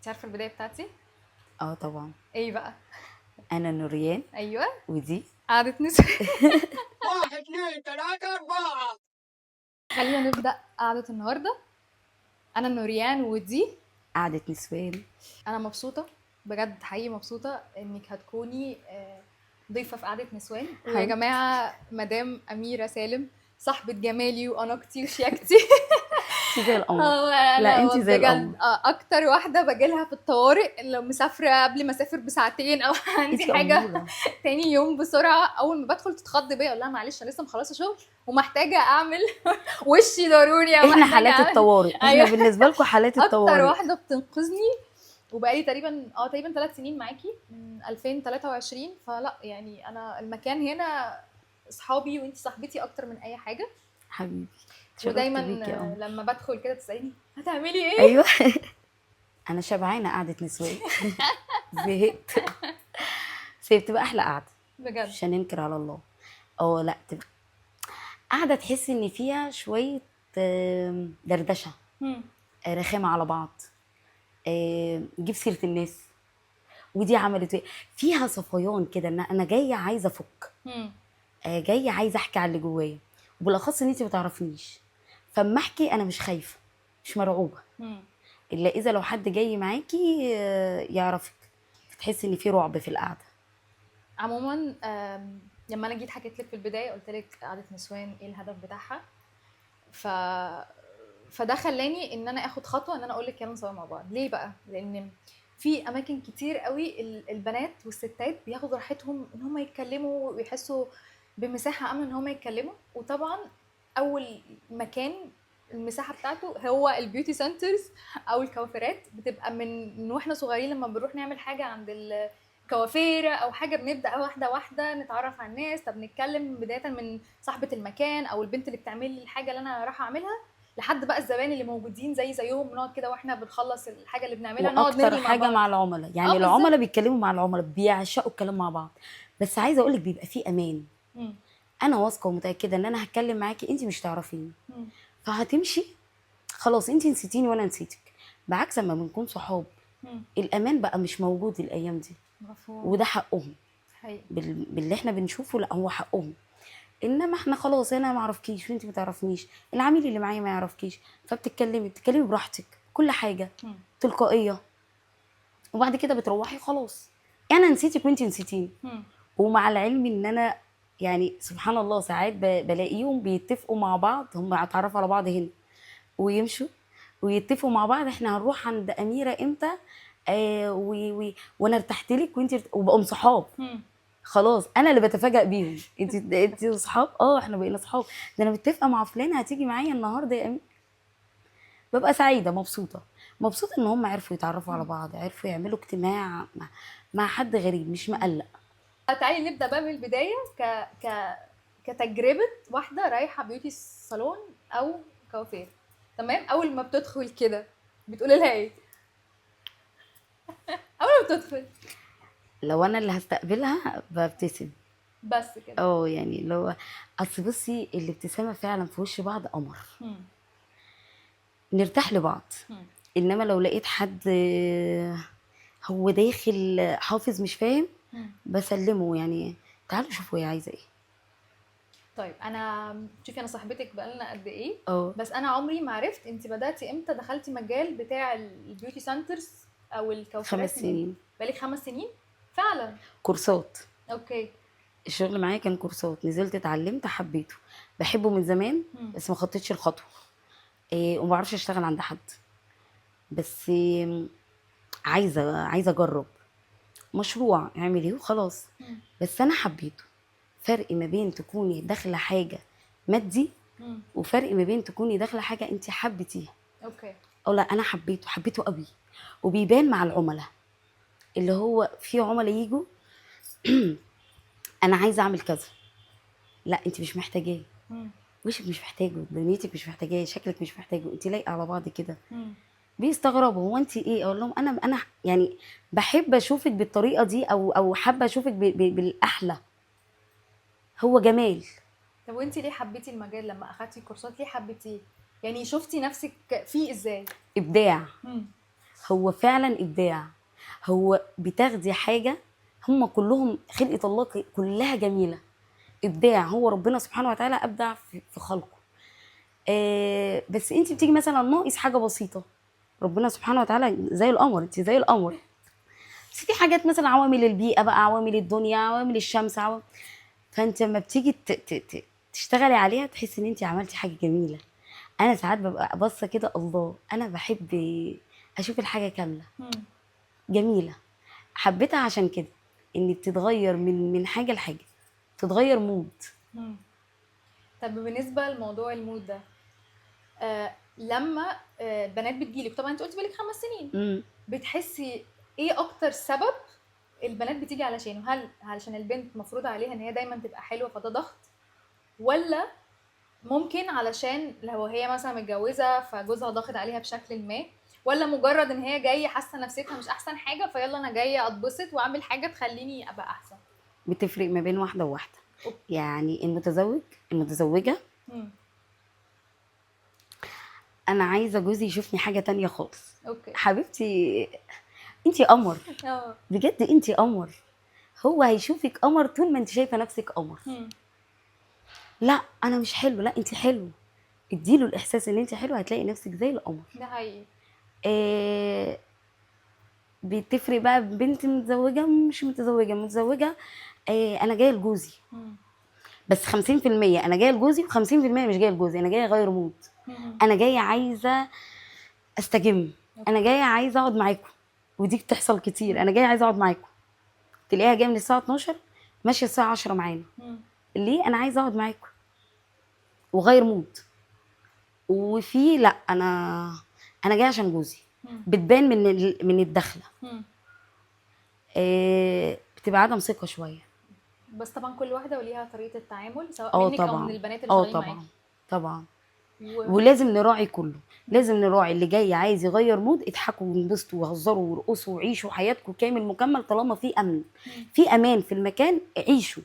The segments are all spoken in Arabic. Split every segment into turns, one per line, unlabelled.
انت عارفه البدايه بتاعتي
اه طبعا.
ايه بقى؟
انا نوريان
ايوه،
ودي
قعدة نسوان.
واحد اثنين ثلاثة أربعة.
خلينا نبدا قعده النهارده. انا نوريان ودي.
قعدة نسوان.
انا مبسوطه بجد، حقيقي مبسوطه انك هتكوني ضيفه في قعده نسوان. ويا
حبيبتي
جماعه مدام اميره سالم صاحبه جمالي واناقتي وشياكتي.
انتي زي القمر. لا
انا
انتي زي
بجد
القمر.
اكتر واحده باجيلها في الطوارئ لو مسافره قبل ما اسافر بساعتين او عندي
انتي
حاجه.
أمورة.
تاني يوم بسرعه اول ما بدخل تتخض بيا، اقول لها معلش انا لسه مخلصه شغل ومحتاجه اعمل وشي ضروري او
احنا
محتاجه
حالات
اعمل.
الطوارئ، احنا
ايوه،
بالنسبة لكم حالات
اكتر
الطوارئ.
واحده بتنقذني. وبقالي تقريبا 3 سنين معاكي من 2023. فلا يعني انا المكان هنا اصحابي، وانتي صاحبتي اكتر من اي حاجه.
حبيبي اتشرفت
ودايما
بيكي يا قمر.
لما بدخل كده تساليني هتعملي ايه.
ايوه. انا شبعانة قعدة نسوان. زهقت. بس هي بتبقى احلى قعدة،
بجد.
مش هننكر على الله. اه لا تبقى قعدة تحسي ان فيها شوية دردشة،
مم.
رخامة على بعض، نجيب سيرة الناس، ودي عملت ايه، فيها صفيان كده ان انا جايه عايزه افك،
مم.
جايه عايزه احكي على اللي جوايا، وبالاخص ان انت ما تعرفنيش، فاما احكي انا مش خايفه، مش مرعوبه،
مم.
الا اذا لو حد جاي معاكي يعرفك، فتحسي ان في رعب في القعده.
عموما لما انا جيت حكيت لك في البدايه قلت لك قعده نسوان ايه الهدف بتاعها. ف فده خلاني ان انا اخد خطوه ان انا اقول لك يلا نسوي مع بعض. ليه بقى؟ لان في اماكن كتير قوي البنات والستات بياخدوا راحتهم ان هم يتكلموا ويحسوا بمساحه امن ان هم يتكلموا. وطبعا اول مكان المساحه بتاعته هو البيوتي سنترز او الكوافيرات. بتبقى من واحنا صغيرين لما بنروح نعمل حاجه عند الكوافيره او حاجه، بنبدا واحده واحده نتعرف على الناس. طب نتكلم بدايه من صاحبه المكان او البنت اللي بتعمل لي الحاجه اللي انا رايحه اعملها، لحد بقى الزبائن اللي موجودين زيهم. نقعد كده واحنا بنخلص الحاجه اللي بنعملها نقعد
واكتر
نرغي مع
حاجه
بعض.
مع العملاء، يعني
اه بالظبط.
العملاء بيتكلموا مع العملاء، بيعشقوا الكلام مع بعض، بس عايزه اقول لك بيبقى في امان.
مم.
انا واثقه ومتاكده ان انا هتكلم معاكي انت مش تعرفيني،
مم.
فهتمشي خلاص انت نسيتيني وانا نسيتك. بعكس لما بنكون صحاب،
مم.
الامان بقى مش موجود الايام دي،
مفهوم.
وده حقهم.
حقيقي.
باللي احنا بنشوفه لا هو حقهم. انما احنا خلاص انا ما اعرفكيش وانت ما تعرفنيش، العميل اللي معايا ما يعرفكيش، بتتكلمي براحتك، كل حاجه
مم.
تلقائيه، وبعد كده بتروحي خلاص انا نسيتك وانت نسيتيني.
مم.
ومع العلم ان انا يعني سبحان الله ساعات بلاقيهم بيتفقوا مع بعض، هم اتعرفوا على بعض هنا ويمشوا ويتفقوا مع بعض احنا هنروح عند اميره امتى، وانا ارتحت لك وبقوا صحاب.
مم.
خلاص انا اللي بتفاجئ بيهم، انت اصحاب، احنا بقينا اصحاب، ده انا متفقه مع فلانه هتيجي معايا النهارده يا امير. ببقى سعيده مبسوطه ان هم عرفوا يتعرفوا على بعض، عرفوا يعملوا اجتماع مع حد غريب مش مقلق.
تعالي نبدا بقى من البدايه. ك كتجربه واحده رايحه بيوتي صالون او كوافير. تمام، اول ما بتدخل كده بتقولي لها ايه اول ما بتدخل؟
لو انا اللي هستقبلها ببتسم.
بس كده.
يعني لو اصل بصي الابتسامه فعلا في وش بعض قمر،
مم.
نرتاح لبعض.
مم.
انما لو لقيت حد هو داخل حافظ مش فاهم،
مم.
بسلمه يعني تعالوا شوفوا هي عايزه ايه.
طيب انا شوفي انا صاحبتك بقالنا قد ايه.
اه
بس انا عمري ما عرفت انت بداتي امتى دخلتي مجال بتاع البيوتي سنترز او الكوافيرات.
خمس
من امتى؟
سنين
بقالك 5 سنين فعلا؟
كورسات.
اوكي.
الشغل معايا كان كورسات، نزلت اتعلمت حبيته، بحبه من زمان،
مم.
بس ما خطيتش الخطوه. وما بعرفش اشتغل عند حد، بس عايزه اجرب مشروع اعمل ايه وخلاص.
مم.
بس انا حبيته. فرق ما بين تكوني داخله حاجه مادي،
مم.
وفرق ما بين تكوني داخله حاجه انت حبيتيها.
اوكي.
او لا انا حبيته قوي، وبيبان مع العملاء. اللي هو في عملاء يجوا انا عايزه اعمل كذا، لا انت مش محتاجاه،
مم.
وشك مش محتاجه، دنيتك مش محتاجاه، شكلك مش محتاجه، انت لايقه على بعض كده.
مم.
بيستغربوا هو انت ايه، اقول لهم انا يعني بحب اشوفك بالطريقه دي، او حابه اشوفك بالاحلى، هو جمال.
طب وانت ليه حبيتي المجال لما اخدتي كورسات؟ ليه حبيتيه؟ يعني شفتي نفسك فيه ازاي؟
ابداع.
مم.
هو فعلا ابداع. هو بتاخدي حاجه هم كلهم خلقه الله كلها جميله، ابداع. هو ربنا سبحانه وتعالى ابدع في خلقه. بس انت بتيجي مثلا ناقص حاجه بسيطه، ربنا سبحانه وتعالى زي القمر، انت زي القمر. بس في حاجات مثلا عوامل البيئه بقى، عوامل الدنيا، عوامل الشمس، فانت لما بتيجي تشتغلي عليها تحسي ان انت عملتي حاجه جميله. انا ساعات ببقى باصه كده، الله انا بحب اشوف الحاجه كامله جميله. حبيتها عشان كده، ان بتتغير من حاجه لحاجه، تتغير مود.
طب بالنسبه لموضوع المود ده، لما بنات بتجيلك، طبعا انت قلتي بقالك 5 سنين، بتحسي ايه اكتر سبب البنات بتيجي علشانه؟ هل علشان البنت مفروض عليها ان هي دايما تبقى حلوه فده ضغط، ولا ممكن علشان لو هي مثلا متجوزه فجوزها ضاغط عليها بشكل ما، ولا مجرد ان هي جايه حاسه نفسيتها مش احسن حاجه فيلا انا جايه اتبسط واعمل حاجه تخليني ابقى احسن؟
بتفرق ما بين واحده وواحده. يعني المتزوجه انا عايزه جوزي يشوفني حاجه تانية خالص.
اوكي
حبيبتي انتي قمر، بجد انتي قمر. هو هيشوفك قمر طول ما انت شايفه نفسك قمر. لا انا مش حلو، لا انتي حلو. اديله الاحساس ان انتي حلو، هتلاقي نفسك زي القمر.
ده حقيقي.
بتفرق بقى بنت متزوجه مش متزوجه. انا جايه لجوزي بس 50% انا جايه لجوزي و50% مش جايه لجوزي، انا جايه اغير مود. انا جايه عايزه استجم، انا جايه عايزه اقعد معاكم، ودي بتحصل كتير. انا جايه عايزه اقعد معاكم، تلاقيها جايه من الساعه 12 ماشيه الساعه 10 معانا. ليه؟ انا عايزه اقعد معاكم وغير مود. وفي لا انا جايه عشان جوزي. بتبان من الدخله. بتبقى عدم ثقه شويه.
بس طبعا كل واحده وليها طريقه التعامل، سواء منك او من البنات اللي شغالين معاكي.
طبعا ولازم نراعي كله. لازم نراعي اللي جاي عايز يغير مود، اضحكوا وانبسطوا وهزروا وارقصوا وعيشوا حياتكم كامل مكمل طالما في امن، في امان في المكان. عيشوا،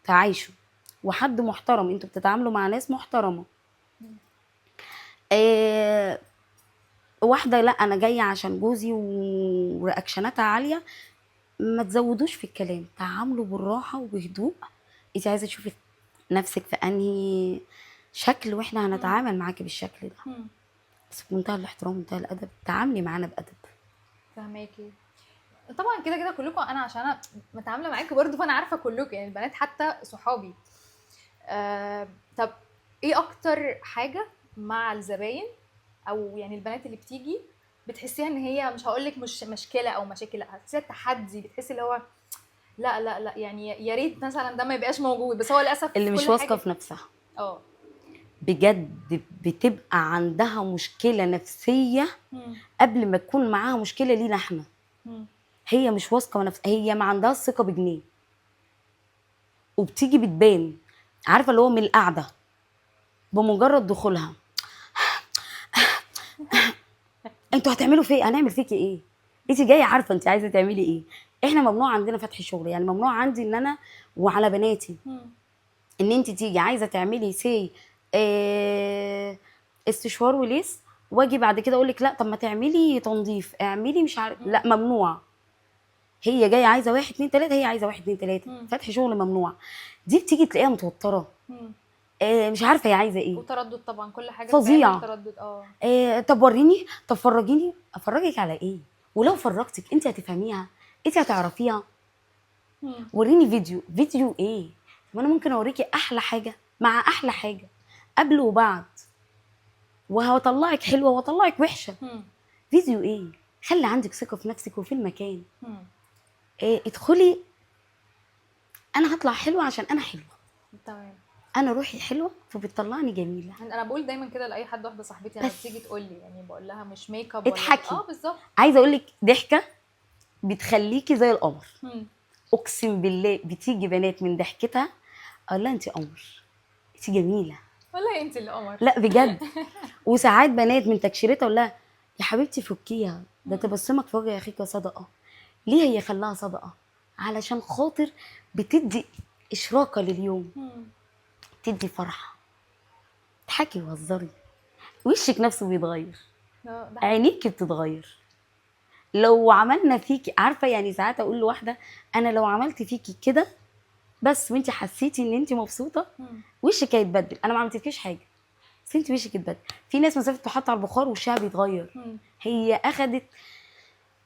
تعايشوا، وحد محترم، انتوا بتتعاملوا مع ناس محترمه. واحده لا انا جايه عشان جوزي ورياكشناتها عاليه، ما تزودوش في الكلام، تعاملوا بالراحه وبهدوء. انت عايزه تشوفي نفسك في انهي شكل واحنا هنتعامل معاكي بالشكل ده. بس بمنتهى الاحترام ومنتهى الادب، تعاملي معانا بادب.
فهماكي. طبعا كده كده كلكم، انا عشان انا متعامله معاكي برضو فانا عارفه كلكم، يعني البنات حتى صحابي. طب ايه اكتر حاجه مع الزباين او يعني البنات اللي بتيجي بتحسيها ان هي مش هقولك مش مشكله او مشاكل، لا هتحسيها تحدي، بتحسي اللي هو لا لا لا يعني يا ريت مثلا ده ما يبقاش موجود، بس هو للاسف
اللي مش واثقه في نفسها بجد بتبقى عندها مشكله نفسيه قبل ما تكون معاها مشكله لينا احنا. هي مش واثقه في نفسها، هي ما عندهاش ثقه بجنيه، وبتيجي بتبان. عارفه اللي هو من القعده بمجرد دخولها انتوا هتعملوا فيا، هنعمل فيكي ايه؟ انت جايه عارفه انت عايزه تعملي ايه. احنا ممنوع عندنا فتح شغل، يعني ممنوع عندي ان انا وعلى بناتي ان انت تيجي عايزه تعملي استشوار وليس، واجي بعد كده اقول لك لا طب ما تعملي تنظيف، اعملي مش عارف، لا ممنوع. هي جايه عايزه 1 2 3، هي عايزه 1 2 3. فتح شغل ممنوع. دي بتيجي تلاقيها متوتره، مش عارفه هي عايزه ايه،
وتردد طبعا، كل حاجه
فظيع.
تردد.
طب وريني، طب فرجيني. افرجك على ايه؟ ولو فرجتك انت هتفهميها، انت هتعرفيها. وريني فيديو ايه؟ طب انا ممكن اوريكي احلى حاجه مع احلى حاجه قبل وبعد، وهطلعك حلوه واطلعك وحشه. فيديو ايه؟ خلي عندك ثقه في نفسك وفي المكان. ادخلي، انا هطلع حلوه عشان انا حلوه.
تمام.
انا روحي حلوه فبتطلعني جميله.
انا بقول دايما كده لاي حد، واحده صاحبتي لما بتيجي تقول لي، يعني بقول لها مش ميك اب
اضحكي.
ولا بالظبط.
عايزه اقول لك ضحكه بتخليكي زي القمر. اقسم بالله بتيجي بنات من ضحكتها اقول لها انت قمر، انت جميله،
والله انت اللي قمر.
لا بجد. وساعات بنات من تكشيرتها اقول لها يا حبيبتي فكيها، ده تبسمك في وجه اخيك صدقه. ليه هي خلاها صدقه؟ علشان خاطر بتدي اشراقه لليوم، تدي فرحه. اضحكي وهزري، وشك نفسه بيتغير، عينيكي بتتغير. لو عملنا فيكي، عارفه يعني ساعات اقول لواحده انا لو عملت فيكي كده بس وانت حسيتي ان انت مبسوطه وشك هيتبدل، انا ما عملتلكيش حاجه بس انت وشك اتبدل. في ناس مسافه تحط على البخار وشها بيتغير، هي اخدت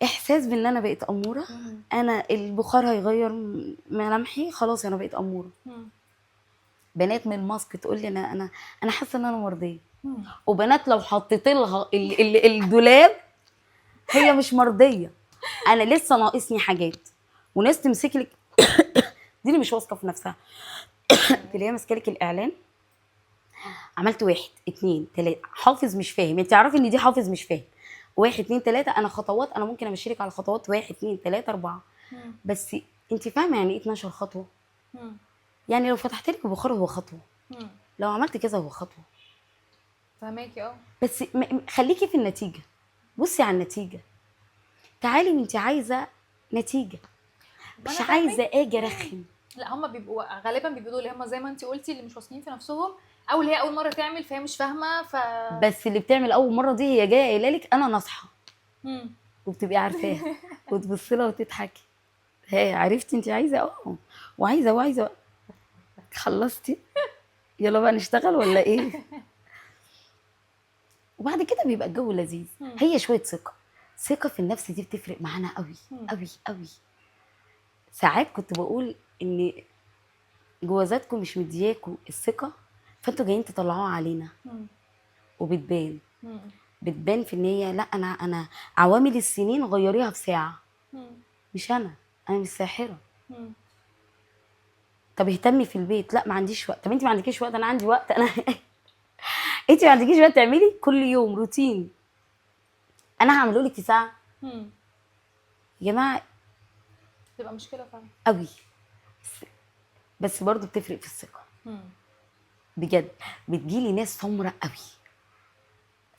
احساس بان انا بقيت اموره، انا البخار هيغير ملامحي خلاص انا بقيت اموره. بنات من الماسك تقول لي انا حاسه ان انا مرضيه، وبنات لو حطيت لها الدولاب هي مش مرضيه، انا لسه ناقصني حاجات. وناس تمسك لك دي اللي مش واثقه في نفسها اللي هي ماسكه لك الاعلان، عملت 1 2 3 حافظ مش فاهم، انت عارفه ان دي حافظ مش فاهم، 1 2 3 انا خطوات، انا ممكن امشي لك على خطوات 1 2 3 4 بس انت فاهمه يعني ايه 12 خطوه؟ يعني لو فتحت لك البخار هو خطوه، لو عملت كذا هو خطوه.
فهماكي.
بس خليكي في النتيجه، بصي على النتيجه، تعالي وانت عايزه نتيجه، مش
أنا
عايزه
فاهمك.
اجي ارخم.
لا هم بيبقوا غالبا بيبقوا اللي هم زي ما انت قلتي اللي مش واثقين في نفسهم، او اللي هي اول مره تعمل فهي مش فاهمه
بس اللي بتعمل اول مره دي هي جايه قايله لك انا ناصحه
مم.
وبتبقي عارفاها وتبصي لها وتضحكي، هي عرفتي انت عايزه وعايزه خلصتي يلا بقى نشتغل ولا ايه؟ وبعد كده بيبقى الجو لذيذ. هي شويه ثقه في النفس دي بتفرق معانا قوي قوي قوي. ساعات كنت بقول ان جوازاتكم مش مدياكوا الثقه فانتوا جايين تطلعوها علينا، وبتبان بتبان في ان هي لا انا عوامل السنين غيريها في ساعه، مش انا مش ساحره. طب اهتمي في البيت، لا ما عنديش وقت. طب انت ما عندكيش وقت، انا عندي وقت. انا انت ما عندكيش وقت تعملي كل يوم روتين انا هعمله لك في ساعه؟ يا جماعه
تبقى مشكله فعلا
قوي. بس برضو بتفرق في الثقه بجد. بتجيلي ناس سمرة قوي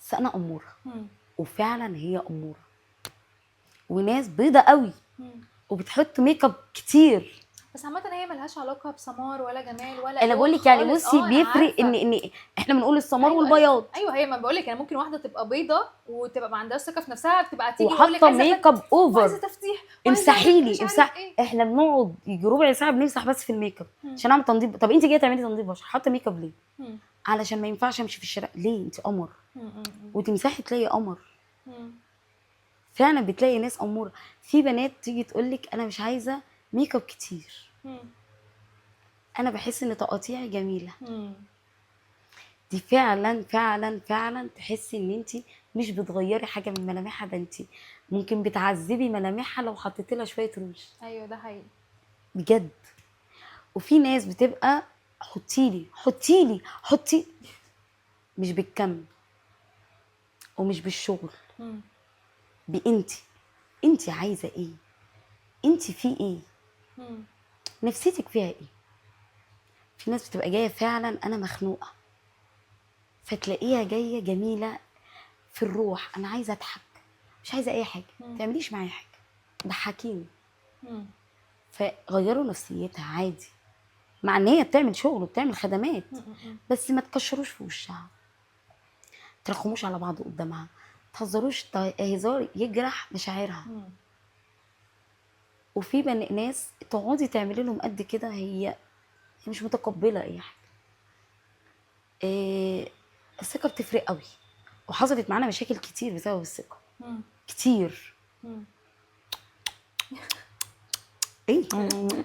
بس انا اموره، وفعلا هي اموره، وناس بيضه قوي وبتحط ميك اب كتير.
بس عامه هي ملهاش علاقه بسمار ولا جمال ولا
انا
لون
بقول لك يعني
خالص.
بصي
انا
بيفرق
عارفه.
ان احنا بنقول السمار
أيوة
والبياض.
ايوه هي ما بقول لك يعني ممكن واحده تبقى بيضه وتبقى ما عندهاش ثقه في نفسها، بتبقى تيجي بقول لك
وحاطه
عايزه
ميك اب
وعايزه
اوفر،
تفتيح
امسحي
مش
لي
عارف ايه.
احنا بنقعد يجي ربع ساعه بنمسح بس في الميك اب عشان اعمل تنظيف. طب انت جايه تعملي تنظيف بشره حاطه ميك اب ليه؟ علشان ما ينفعش امشي في الشارع ليه؟ انت قمر. وتمسحي تلاقي قمر. فعلا بتلاقي ناس اموره. في بنات تيجي تقول لك انا مش عايزه ميك اب كتير، انا بحس ان تقاطيعي جميله. دي فعلا فعلا فعلا تحسي ان انت مش بتغيري حاجه من ملامحها، ده انت ممكن بتعذبي ملامحها لو حطيتي لها شويه روج.
ايوه ده حقيقي
بجد. وفي ناس بتبقى حطيلي مش بالكم ومش بالشغل، انت عايزه ايه؟ انت في ايه؟ نفسيتك فيها ايه؟ في ناس بتبقى جايه فعلا انا مخنوقه فتلاقيها جايه جميله في الروح، انا عايزه اضحك مش عايزه اي حاجه، ما تعمليش معايا حاجه ضحكيني. فغيروا نفسيتها عادي مع ان هي بتعمل شغل وبتعمل خدمات، بس ما تكشروش في وشها، ترخموش على بعض قدامها، تهزروش هزار يجرح مشاعرها. وفي ناس تقعدي تعملي لهم قد كده هي مش متقبله اي حاجه. الثقه بتفرق قوي، وحصلت معانا مشاكل كتير بسبب الثقه كتير. ايه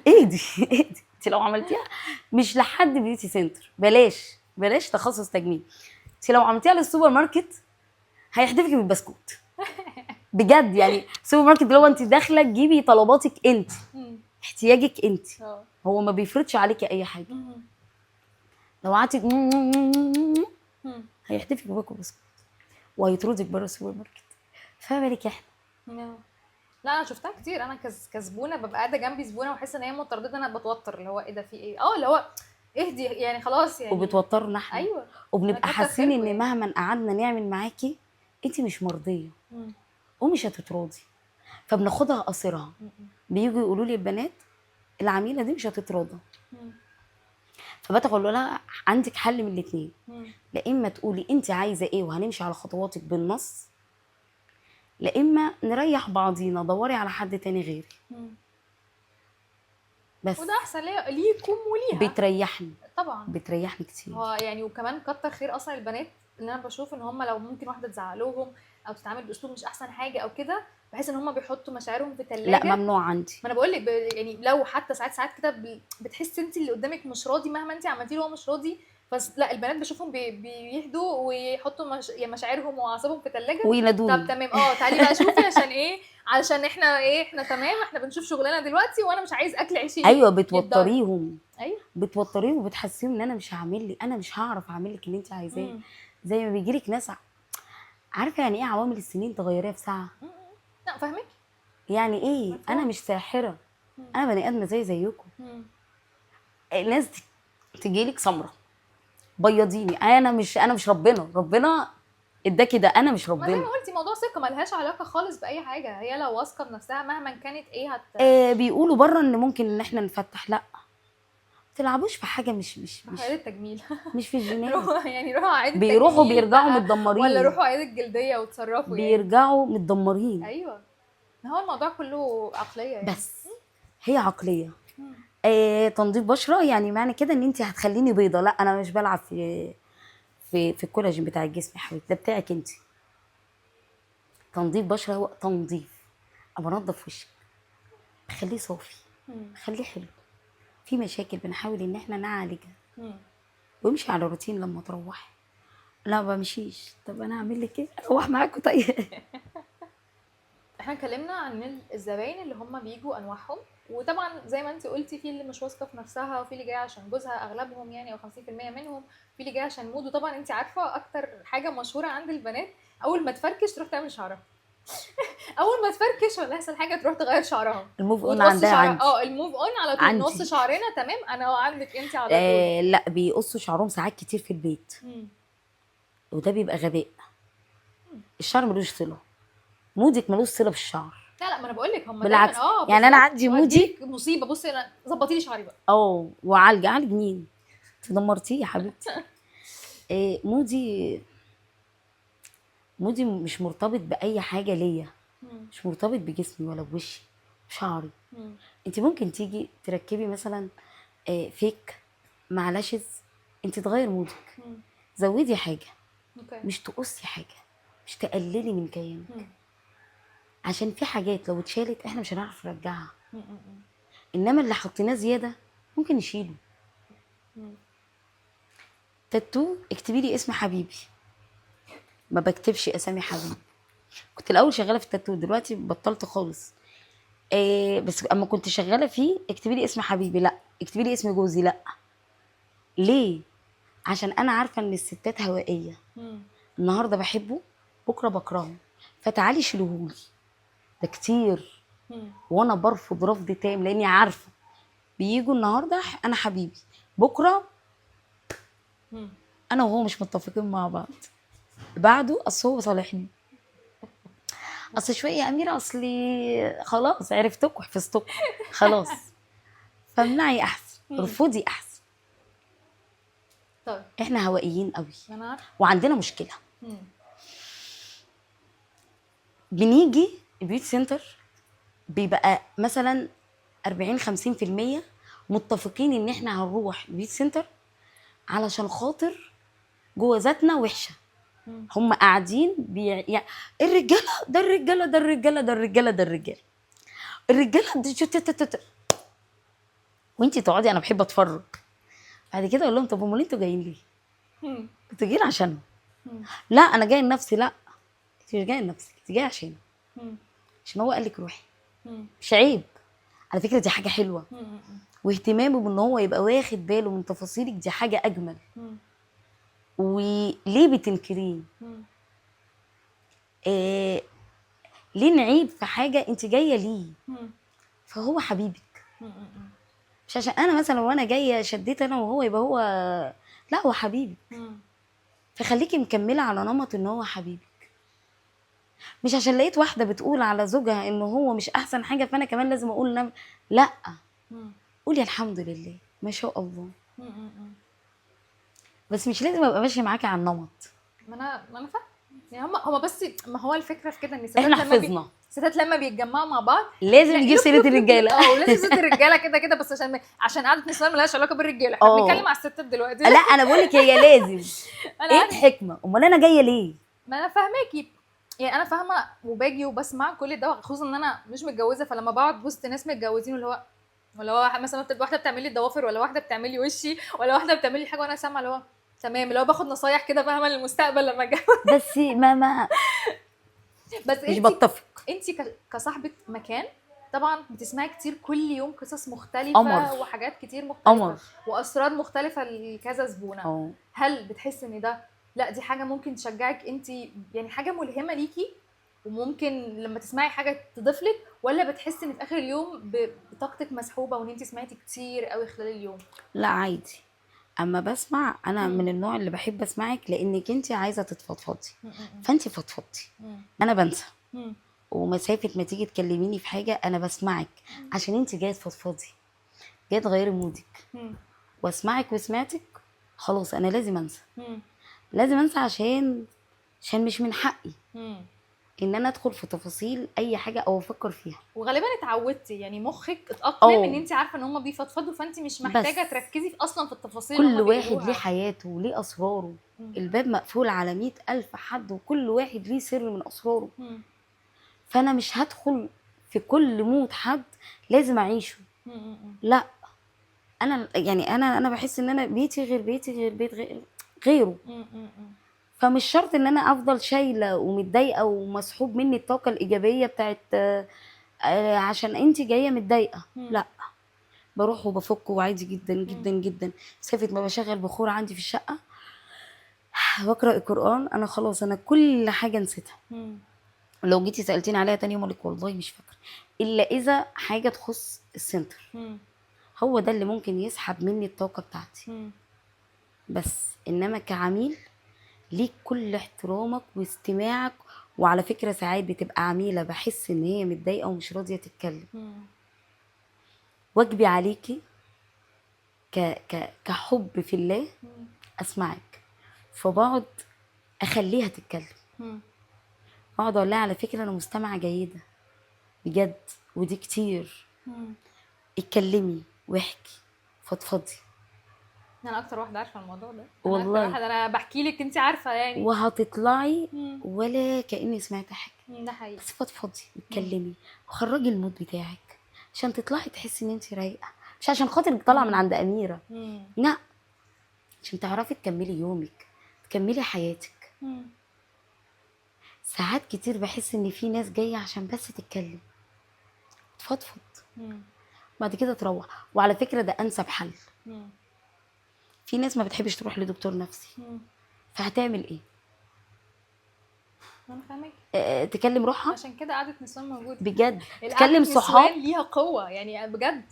ايه دي ايه دي انت لو عملتيها مش لحد بيوتي سنتر، بلاش تخصص تجميل، انت لو عملتيها للسوبر ماركت هيحدفك بالبسكوت بجد. يعني سوبر ماركت لو انت داخله تجيبي طلباتك انت احتياجك انت، هو ما بيفرضش عليكي اي حاجه. لو قعدتي هيحدفك باكل بسكوت وهيطردك بره السوبر ماركت. فما بالك احنا.
لا انا شفتها كتير. انا كزبونه ببقى قاعده جنبي زبونه واحس ان هي متردده، انا بتوتر اللي هو ايه ده في ايه، اللي هو اهدي يعني خلاص يعني.
وبتوترنا احنا.
ايوه
وبنبقى حاسين ان
يعني.
مهما قعدنا نعمل معاكي انت مش مرضيه ومش هتتراضي، فبناخدها قصيرها. بييجوا يقولوا لي البنات العميله دي مش هتتراضى، فبدخل لها عندك حل من الاثنين، لا اما تقولي انت عايزه ايه وهنمشي على خطواتك بالنص، لا اما نريح بعضينا، دوري على حد تاني غيري. بس
وده احسن ليكم وليها
بتريحني
طبعا.
بتريحني كتير.
هو يعني وكمان كتر خير اصلا البنات، ان انا بشوف ان هم لو ممكن واحده تزعق لهم او تتعامل باسلوب مش احسن حاجه او كده، بحيث ان هم بيحطوا مشاعرهم في
لا
ثلاجه.
ممنوع عندي.
ما انا بقول لك يعني لو حتى ساعات كده بتحس انت اللي قدامك مش راضي مهما انت عملتي له هو مش راضي، بس لا البنات بشوفهم بيهدوا ويحطوا يعني مشاعرهم واعصابهم في ثلاجه.
وينادوني.
طب تمام تعالي بقى شوفي عشان ايه، علشان احنا ايه، احنا تمام، احنا بنشوف شغلنا دلوقتي وانا مش عايز اكل عيشي.
ايوه بتوتريهم.
ايوه
بتوتريهم وبتحسيهم ان انا مش هعرف اعمل لك اللي انت عايزاه. زي ما بيجي لك ناس عارفه يعني ايه عوامل السنين تغيريها في ساعه.
لا فاهمك.
يعني ايه
مفهوم.
انا مش ساحره، انا بني ادمه زيكم. ناس تجي لك سمره بيضيني، انا مش ربنا اداكي ده، انا مش
ما زي
ربنا.
ما قلتي موضوع ثقه ملهاش علاقه خالص باي حاجه، هي لو واثقه بنفسها مهما كانت ايه
بيقولوا بره ان ممكن ان احنا نفتح، لا ما تلعبوش في حاجه مش
عياده تجميل.
مش في الجينات.
يعني روحوا عياده
بيروحوا
تجميل
بيرجعوا
بقى،
متدمرين،
ولا روحوا عياده جلديه وتصرفوا يعني.
بيرجعوا متدمرين.
ايوه هو الموضوع كله عقليه يعني.
بس هي عقليه. تنظيف بشره يعني معنى كده ان انت هتخليني بيضه، لا انا مش بلعب في الكولاجين بتاع الجسم يا حبيبتي، ده بتاعك انت. تنظيف بشره هو تنظيف، بنضف وشك، بخليه صافي، بخليه حلو. في مشاكل بنحاول ان احنا نعالجها. وامشي على روتين لما تروحي. لا ما بمشيش، طب انا اعمل لك ايه، اروح معاكم طيب.
احنا اتكلمنا عن الزباين اللي هم بيجوا انواعهم، وطبعا زي ما انت قلتي في اللي مش واثقه في نفسها، وفي اللي جاي عشان جوزها اغلبهم يعني او 50% منهم، في اللي جاي عشان مود. وطبعا انت عارفه اكتر حاجه مشهوره عند البنات اول ما تفركش تروح تعمل شعرها. اول ما تفركش ولا يحصل حاجه تروح تغير شعرها
الموف اون
وتقص
عندها
شعرها.
عندي.
الموف اون على طول،
عندي.
نص شعرنا تمام، انا عندك انت على طول.
لا بيقصوا شعرهم ساعات كتير في البيت، وده بيبقى غباء. الشعر ملوش صله، مودك ملوش صله بالشعر.
لا ما انا بقول لك هم
بالعكس
دايما
يعني انا عندي مودي
مصيبه. بصي انا ظبطي لي شعري بقى.
وعالج مين؟ دمرتيه يا حبيبتي. مودي مش مرتبط باي حاجه ليا، مش مرتبط بجسمي ولا بوشي شعري. انت ممكن تيجي تركبي مثلا فيك مع لاشز، انت تغير مودك. زودي حاجه، مش تقصي حاجه، مش تقللي من كيانك. عشان في حاجات لو اتشالت احنا مش هنعرف نرجعها، انما اللي حطيناه زياده ممكن نشيله. تاتو اكتبي لي اسم حبيبي، ما بكتبش اسامي حبيبي. كنت الاول شغاله في التاتو، دلوقتي بطلت خالص. بس اما كنت شغاله فيه اكتبي لي اسم حبيبي، لا اكتبي لي اسم جوزي، لا. ليه؟ عشان انا عارفه ان الستات هوائيه. النهارده بحبه بكره بكرهه، فتعالي شيلوهولي. ده كتير. وانا برفض رفض تام، لاني عارفه بييجوا النهارده انا حبيبي، بكره انا وهو مش متفقين مع بعض، بعده اصل هو صالحني، اصل شويه يا اميره، اصلي خلاص عرفتكم حفظتكم خلاص. فامنعي احسن، ارفضي احسن.
طيب
احنا هوائيين قوي
انا عارفه
وعندنا مشكله. بنيجي البيوتي سنتر بيبقى مثلا 40-50% متفقين ان احنا هنروح بيوتي سنتر علشان خاطر جوه ذاتنا وحشه. هم قاعدين يعني الرجاله ده الرجاله ده الرجاله ده الرجاله ده الرجاله دي وانتي تقعدي انا بحب اتفرج. بعد كده اقول لهم طب امال انتوا جايين ليه؟ انتوا جايين عشانه؟ لا انا جاي لنفسي. لا انت مش جايه لنفسك، انت جايه عشان هو قال لك روحي. مش عيب على فكره، دي حاجه حلوه. واهتمامه بان هو يبقى واخد باله من تفاصيلك دي حاجه اجمل. وليه بتنكريه؟ ليه نعيب في حاجه انت جايه ليه؟ فهو حبيبك، مش عشان انا مثلا وانا جايه شديت انا وهو يبقى هو، لا هو حبيبك. فخليكي مكمله على نمط ان هو حبيبك، مش عشان لقيت واحده بتقول على زوجها انه هو مش احسن حاجه فانا كمان لازم اقول لا. قولي الحمد لله ما شاء الله. بس مش لازم ابقى ماشيه معاكي على النمط.
ما انا فاهمه. يعني هم بس، ما هو الفكره في كده ان الستات
احنا
لما
حفظنا
الستات لما بيتجمعوا مع بعض
لازم نجيب سيره الرجاله.
ولازم ست الرجاله كده كده، بس عشان قعده نسوان ملهاش علاقه بالرجاله، احنا بنتكلم على الستات دلوقتي.
لا انا بقول لك هي لازم.
انا
ايه
عارفه،
الحكمه؟ امال انا جايه ليه؟
ما انا فاهماكي، يعني انا فاهمه وباجي وبسمع كل ده، خصوصا ان انا مش متجوزه، فلما بقعد وسط ناس متجوزين اللي هو، ولا هو مثلا واحده بتعمل لي الضوافر، ولا واحده بتعمل لي وشي، ولا واحده بتعمل لي حاجه وانا سامعه اللي هو تمام، اللي هو باخد نصايح كده فاهمه للمستقبل لما اتجوز.
بس ما
بس
مش بتفق.
انت كصاحبه مكان طبعا بتسمعي كتير كل يوم قصص مختلفه
قمر
وحاجات كتير
قمر.
مختلفه واسرار مختلفه لكذا زبونه.
اه
هل بتحس ان ده، لا دي حاجه ممكن تشجعك انت، يعني حاجه ملهمه ليكي وممكن لما تسمعي حاجه تضيف لك، ولا بتحسي ان في اخر اليوم بطاقتك مسحوبه وان انت سمعتي كتير قوي خلال اليوم؟
لا عادي، اما بسمع انا
مم.
من النوع اللي بحب اسمعك لانك انت عايزه تتفضفضي،
مم.
فانت فضفضتي.
مم.
انا بنسى،
مم.
ومسافه ما تيجي تكلميني في حاجه انا بسمعك عشان انت جايه تفضفضي، جايه تغيري مودك،
مم.
واسمعك وسمعتك خلاص انا لازم انسى.
مم.
لازم انسى عشان مش من حقي
مم.
ان انا ادخل في تفاصيل اي حاجه او افكر فيها.
وغالبا اتعودتي، يعني مخك اتاقلم ان
اه
انت عارفه ان هم بيفضفضوا، فانت مش
بس
محتاجه تركزي في اصلا في التفاصيل اللي
كل
هم
واحد ليه
بيقولوها.
حياته وليه اسراره،
مم.
الباب مقفول على 100,000 حد وكل واحد ليه سر من اسراره،
مم.
فانا مش هدخل في كل مود حد لازم اعيشه.
مم. مم.
لا انا يعني انا بحس ان انا بيتي غير بيت غيره،
مم. مم.
فمش شرط ان انا افضل شايله ومتضايقه ومسحوب مني الطاقه الايجابيه بتاعت عشان انت جايه متضايقه.
مم.
لا بروح وبفك وعادي جدا جدا جدا. مسافه ما بشغل بخور عندي في الشقه واقرا القران انا خلاص انا كل حاجه نسيتها.
مم.
لو جيتي سالتيني عليها تاني يوم اقول لك والله مش فاكره، الا اذا حاجه تخص السنتر،
مم.
هو ده اللي ممكن يسحب مني الطاقه بتاعتي.
مم.
بس انما كعميل ليك كل احترامك واستماعك، وعلى فكره ساعات بتبقى عميله بحس ان هي متضايقه ومش راضيه تتكلم،
مم.
واجبي عليكي كحب في الله
مم.
اسمعك، فبقعد اخليها تتكلم،
مم.
اقعد اقول لها على فكره انا مستمعه جيده بجد ودي كتير،
مم.
اتكلمي واحكي فضفضي
انا اكتر واحده عارفه الموضوع ده، انا
والله.
اكتر واحده، انا بحكي لك انت عارفه يعني.
وهتطلعي
مم.
ولا كاني سمعت حاجه،
ده حقيقي.
بس فضفضي اتكلمي وخرجي المود بتاعك عشان تطلعي تحسي ان انت رايقه، مش عشان خاطر طالعه من عند اميره،
مم.
لا عشان تعرفي تكملي يومك تكملي حياتك.
مم.
ساعات كتير بحس ان في ناس جايه عشان بس تتكلم تفضفض
مم.
بعد كده تروح، وعلى فكره ده انسب حل.
مم.
في ناس ما بتحبش تروح لدكتور نفسي،
مم.
فهتعمل ايه؟
انا فاهمك،
تكلم روحها
عشان كده قعده نسوان موجوده
بجد،
القعدة
تكلم
نسوان
صحاب،
ليها قوه يعني بجد.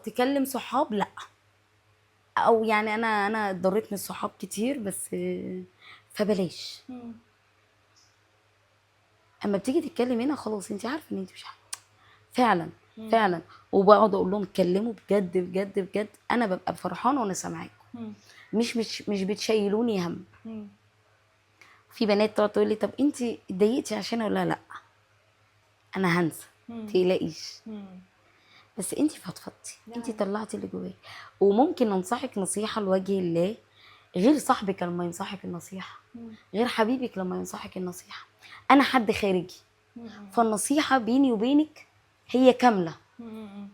تكلم صحاب لا، او يعني انا اتضريت من الصحاب كتير بس فبلاش.
مم.
اما بتيجي تتكلم هنا خلاص انت عارفه ان انت مش عارفه فعلا
مم.
فعلا، وبقعد اقول لهم اتكلموا بجد بجد بجد، انا ببقى فرحانه وانا سامعاكم،
مم.
مش بتشيلوني هم.
مم.
في بنات تقعد تقول لي طب انت اتضايقتي عشان ولا لا، انا هنسى
مم.
تقلقيش،
مم.
بس انت فضفضتي
ده
انت
حقيقي.
طلعتي اللي جواك. وممكن انصحك نصيحه لوجه الله غير صاحبك لما ينصحك النصيحه،
مم.
غير حبيبك لما ينصحك النصيحه، انا حد خارجي
مم.
فالنصيحه بيني وبينك هي كامله،
مم.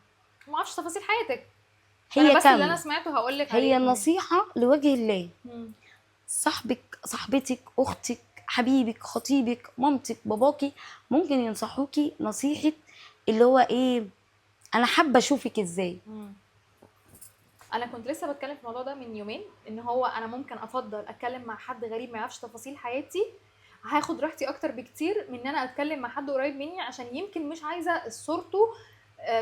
ما اعرفش تفاصيل حياتك،
هي
انا بس اللي انا
كامله،
سمعته هقول لك
هي
عليه.
النصيحه لوجه الله.
مم.
صاحبك صاحبتك اختك حبيبك خطيبك مامتك باباكي ممكن ينصحوكي نصيحه اللي هو ايه، انا حابه اشوفك ازاي.
مم. انا كنت لسه بتكلم في الموضوع ده من يومين، ان هو انا ممكن افضل اتكلم مع حد غريب ما يعرفش تفاصيل حياتي، هاخد راحتي اكتر بكتير من ان انا اتكلم مع حد قريب مني، عشان يمكن مش عايزه صورته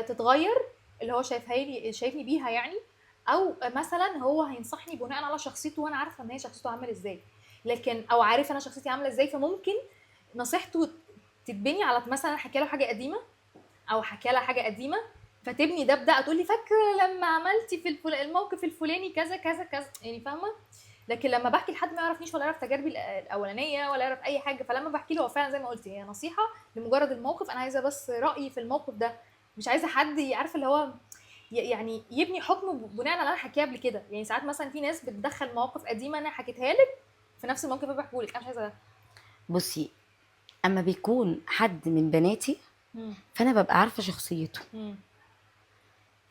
تتغير اللي هو شايفني بيها يعني، او مثلا هو هينصحني بناء على شخصيته وانا عارفه ان هي شخصيته عامله ازاي، لكن او عارف انا شخصيتي عامله ازاي، فممكن نصيحته تتبني على مثلا حكي له حاجه قديمه، او حكي لها حاجه قديمه، فتبني ده بده، تقول لي فاكره لما عملتي في الموقف الفلاني كذا كذا كذا، يعني فاهمه؟ لكن لما بحكي لحد ما يعرفنيش ولا يعرف تجاربي الاولانيه ولا يعرف اي حاجه، فلما بحكي له هو فعلا زي ما قلتي هي نصيحه لمجرد الموقف، انا عايزه بس رايي في الموقف ده، مش عايزه حد يعرف اللي هو يعني يبني حكم بناء على اللي انا حكيه قبل كده. يعني ساعات مثلا في ناس بتدخل مواقف قديمه انا حكيتها لك في نفس الموقف اللي بحكيه لك، انا مش عايزه ده.
بصي، اما بيكون حد من بناتي فانا ببقى عارفه شخصيته،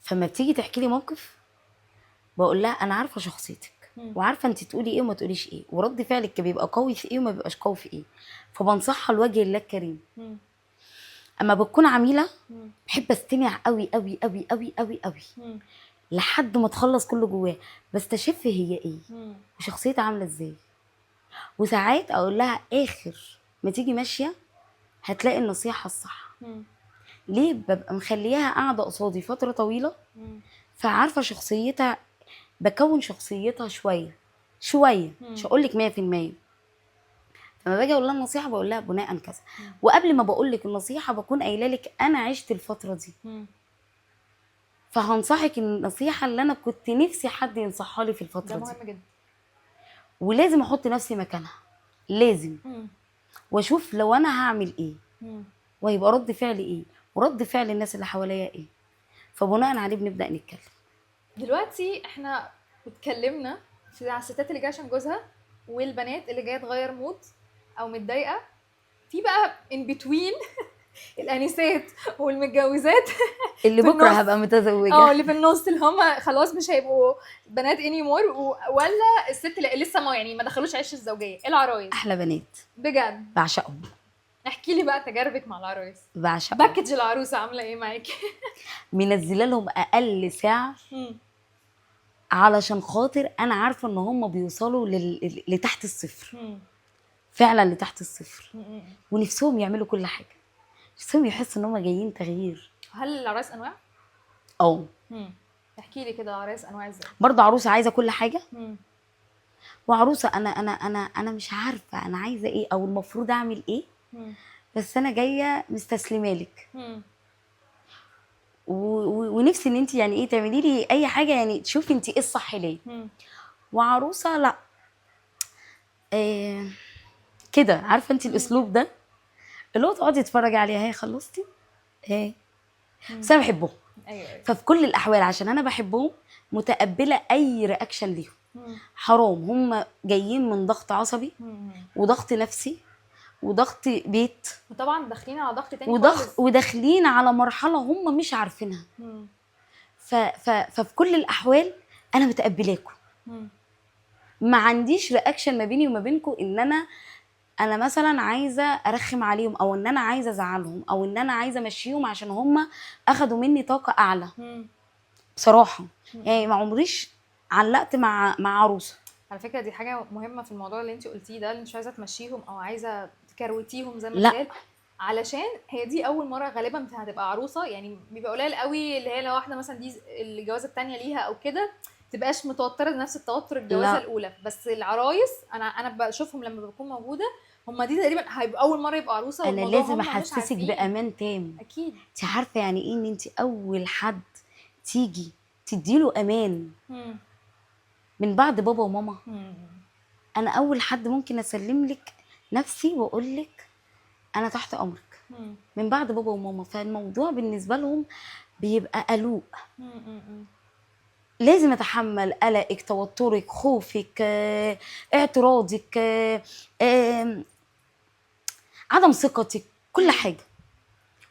فما بتيجي تحكي لي موقف بقول لها انا عارفه شخصيتك وعارفه انت تقولي ايه وما تقوليش ايه، ورد فعلك بيبقى قوي في ايه وما بيبقاش قوي في ايه، فبنصحها لوجه الله الكريم. اما بتكون عميله بحب استمع قوي قوي قوي قوي قوي قوي لحد ما تخلص كل جواها، بستشف هي ايه وشخصيتها عامله ازاي. وساعات اقول لها اخر ما تيجي ماشيه هتلاقي النصيحه الصح. ليه؟ ببقى مخلياها قاعده قصادي فتره طويله فعارفه شخصيتها، بكون شخصيتها شويه شويه، مش هقول لك 100%. فلما باجي اقول لها النصيحه بقول لها بناء كذا، وقبل ما بقول لك النصيحه بكون قايله لك انا عشت الفتره دي، فهنصحك النصيحه اللي انا كنت نفسي حد ينصحها لي في الفتره
ده
دي.
مهم جدا.
ولازم احط نفسي مكانها، لازم واشوف لو انا هعمل ايه وهيبقى رد فعلي ايه ورد فعل الناس اللي حواليا ايه، فبناء عليه بنبدا نتكلم.
دلوقتي احنا اتكلمنا على الستات اللي جايه عشان جوزها والبنات اللي جايه تغير مود او متضايقه، في بقى ان بتوين الانسات والمتجوزات
اللي
في
بكره
النص.
هبقى متزوجه.
اللي في النص اللي هم خلاص مش هيبقوا بنات اني مور، ولا الست اللي لسه ما يعني ما دخلوش عيش الزوجيه، العرايس.
احلى بنات
بجد
بعشقهم.
احكي لي بقى تجاربك مع العرايس،
بعشقهم.
باكج العروسه عامله ايه معاكي؟
منزله لهم اقل سعر علشان خاطر انا عارفه ان هم بيوصلوا لتحت الصفر، فعلا لتحت الصفر، ونفسهم يعملوا كل حاجه، نفسهم يحسوا ان هم جايين تغيير.
هل العرايس انواع؟
اه
احكي لي كده عرايس انواع ازاي؟
برضه عروسه عايزه كل حاجه، وعروسه انا مش عارفه انا عايزه ايه او المفروض اعمل ايه، بس انا جايه مستسلمه لك ونفسي ان انت يعني ايه تعملي لي اي حاجه، يعني تشوفي انت ايه الصح ليه. وعروسه لا كده، عارفه انت الاسلوب ده اللي هو تقعدي تتفرجي عليها، هي خلصتي بس انا بحبهم.
ايوه
ففي كل الاحوال عشان انا بحبهم متقبله اي رياكشن ليهم. حرام، هم جايين من ضغط عصبي وضغط نفسي وضغط بيت،
وطبعا داخلين على ضغط تاني خالص،
وداخلين على مرحله هم مش عارفينها. ففي كل الاحوال انا متقبلاكم، ما عنديش رياكشن ما بيني وما بينكم ان انا مثلا عايزه ارخم عليهم او ان انا عايزه ازعلهم او ان انا عايزه امشيهم عشان هم اخدوا مني طاقه اعلى. بصراحه يعني ما عمريش علقت مع عروسه.
على فكره دي حاجه مهمه في الموضوع اللي انت قلتيه ده، اللي مش عايزه تمشيهم او عايزه تكروتيهم زي ما
لا.
اتقال، علشان هي دي اول مره غالبا هتبقى عروسه، يعني بيبقى قليل قوي اللي هي لو واحده مثلا دي الجوازه الثانيه ليها او كده تبقاش متوتره نفس التوتر الجوازه الاولى. بس العرايس انا بشوفهم لما بكون موجوده هم دي تقريبا هيبقى اول مره يبقى عروسه،
انا لازم احسسك بامان تام.
اكيد
انت عارفه يعني ايه ان انت اول حد تيجي تديله امان من بعد بابا وماما. انا اول حد ممكن اسلم لك نفسي واقول لك انا تحت امرك من بعد بابا وماما. فالموضوع بالنسبه لهم بيبقى قلق، لازم اتحمل قلقك، توترك، خوفك، اعتراضك، عدم ثقتك، كل حاجه،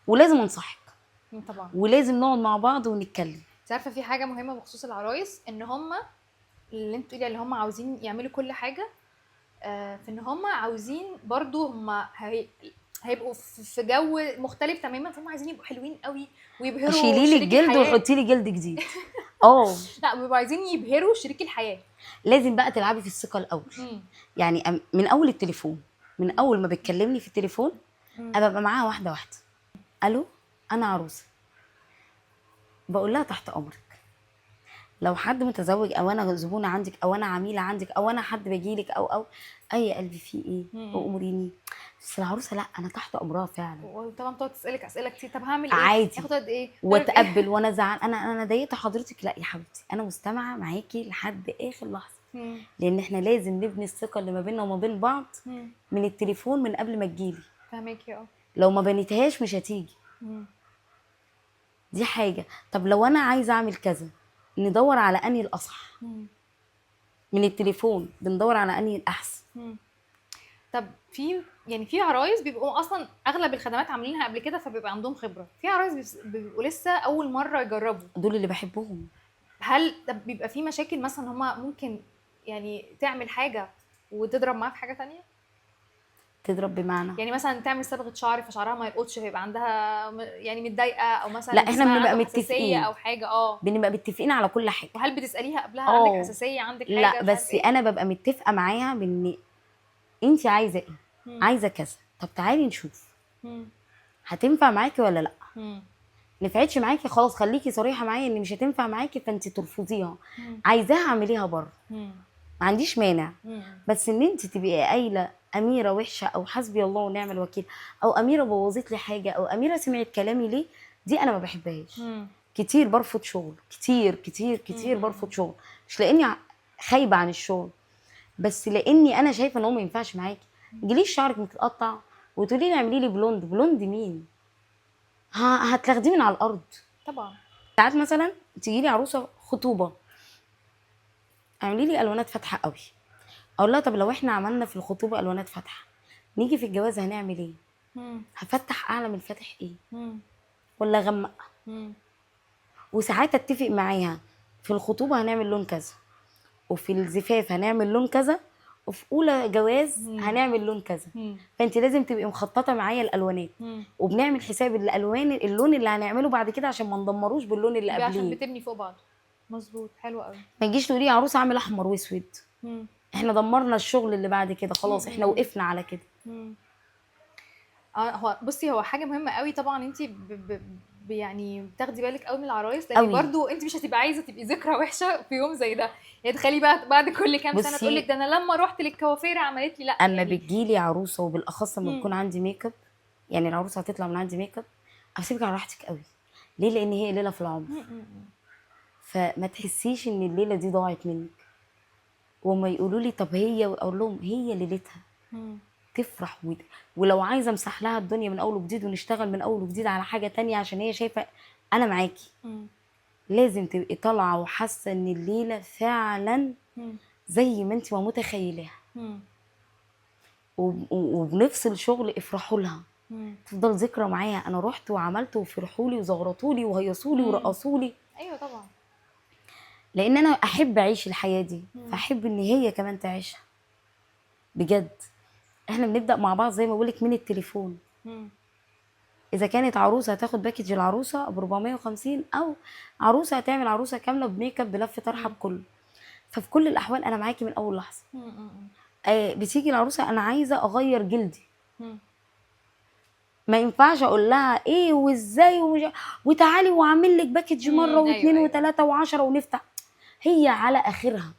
ولازم انصحك
طبعا،
ولازم نقعد مع بعض ونتكلم.
انت عارفه في حاجه مهمه بخصوص العرايس، ان هم اللي انت تقولي اللي هم عاوزين يعملوا كل حاجه، في ان هم عاوزين برضو هم هيبقوا في جو مختلف تماما، فهم عايزين يبقوا حلوين قوي ويبهروا
شيلي لي
شريك
الجلد
الحياه.
وحطي لي جلد جديد.
لا بيبقوا عايزين يبهروا شريك الحياه.
لازم بقى تلعبي في الثقه الاول. يعني من اول التليفون، من اول ما بتكلمني في التليفون ابقى معاها واحده واحده. الو انا عروسه، بقول لها تحت امرك، لو حد متزوج او انا زبونه عندك او انا عميله عندك او انا حد بجيلك او اي قلبي فيه ايه واموريني. بس العروسه لا، انا تحت امرها فعلا.
وطبعا تقعد تسالك اسئله كتير، طب هعمل ايه،
عادي،
ياخد قد ايه،
واتقبل وانا زعلان، انا ضايقت حضرتك، لا يا حبيبتي انا مستمعه معاكي لحد اخر لحظه. لان احنا لازم نبني الثقه اللي ما بيننا وما بين بعض من التليفون من قبل ما تجيلي.
فاهماكي.
لو ما بنيتهاش مش هتيجي. دي حاجه. طب لو انا عايزه اعمل كذا، ندور على انهي الاصح. من التليفون بندور على انهي الاحسن.
طب في عرايس بيبقوا اصلا اغلب الخدمات عاملينها قبل كده فبيبقى عندهم خبره، في عرايس بيبقوا لسه اول مره يجربوا.
دول اللي بحبهم.
هل طب بيبقى في مشاكل مثلا هما ممكن يعني تعمل حاجه وتضرب معاها في حاجه تانية؟
تضرب بمعنى
يعني مثلا تعمل صبغه شعر فشعرها ما يلقطش فيبقى عندها يعني متضايقه، او مثلا
لا احنا
جسمها
بنبقى
عنده حساسية
متفقين
او حاجه.
بنبقى متفقين على كل حاجه.
وهل بتساليها قبلها عندك حساسيه، عندك حاجه؟
لا بس انا ببقى متفقه معاها بان انت عايزه ايه. عايزه كذا، طب تعالي نشوف هتنفع معاكي ولا لا. نفعتش معاكي خلاص خليكي صريحه معايا ان مش هتنفع معاكي فانت ترفضيها. عايزاها اعمليها بره، ما عنديش مانع. بس ان انت تبقي قايله اميره وحشه او حسبي الله ونعم الوكيل او اميره بوظت لي حاجه او اميره سمعت كلامي ليه، دي انا ما بحبهاش. كتير برفض شغل، كتير كتير كتير برفض شغل، مش لاني خايبه عن الشغل، بس لاني انا شايفه ان هو ما ينفعش معاكي. تجيليش شعرك متقطع وتقولي لي اعملي لي بلوند. بلوند مين؟ هتاخديه من على الارض
طبعا.
ساعات مثلا تجي لي عروسه خطوبه اعملي لي الوانات فاتحه قوي، اقول لها طب لو احنا عملنا في الخطوبه الوانات فاتحه نيجي في الجواز هنعمل ايه؟ هفتح اعلى من الفاتح ايه ولا غمق؟ وساعات اتفق معاها في الخطوبه هنعمل لون كذا، وفي الزفاف هنعمل لون كذا، وفي اولى جواز هنعمل لون كذا. فانت لازم تبقي مخططه معايا الالوانات، وبنعمل حساب الالوان اللون اللي هنعمله بعد كده عشان ما ندمروش باللون اللي قبليه،
عشان بتبني فوق بعض. مظبوط. حلو قوي.
ما تجيش تقولي يا عروسه اعمل احمر واسود، احنا دمرنا الشغل اللي بعد كده خلاص. احنا وقفنا على كده.
هو بصي هو حاجه مهمه قوي طبعا. انت يعني بتاخدي بالك قوي من العرايس، لان برضو انت مش هتبقى عايزه تبقي ذكرى وحشه في يوم زي ده. يعني تخلي بقى بعد كل كام سنه تقول لك ده انا لما رحت للكوافير عملت لي. لا
اما
يعني
بتجيلي عروسه وبالاخص لما بيكون عندي ميك اب، يعني العروسه هتطلع من عندي ميك اب اسيبك على راحتك قوي. ليه؟ لان هي ليله في العمر. فما تحسيش ان الليله دي ضاعت منك. وما يقولوا لي طب هي، اقول لهم هي ليلتها تفرح. ولو عايزه امسح لها الدنيا من اول وجديد ونشتغل من اول وجديد على حاجه تانية عشان هي شايفه انا معاكي. لازم تبقي طالعه وحاسه ان الليله فعلا زي ما انت ما متخيلاها. وبنفصل شغل افرحوا لها. تفضل ذكرى معايا انا رحت وعملت وفرحوا لي وزغرطوا لي وهيصوا لي ورقصوا لي.
ايوه طبعا.
لان انا احب اعيش الحياه دي، فاحب ان هي كمان تعيشها بجد. احنا بنبدا مع بعض زي ما بقولك من التليفون. اذا كانت عروسه هتاخد باكج العروسه ب 450، او عروسه هتعمل عروسه كامله بميك اب بلف طرحه بكله. ففي كل الاحوال انا معاكي من اول لحظه. بتيجي العروسه انا عايزه اغير جلدي، ما ينفعش اقول لها ايه وازاي وتعالي واعمل لك باكج مره واثنين وثلاثه و10 ونفتح. هي على اخرها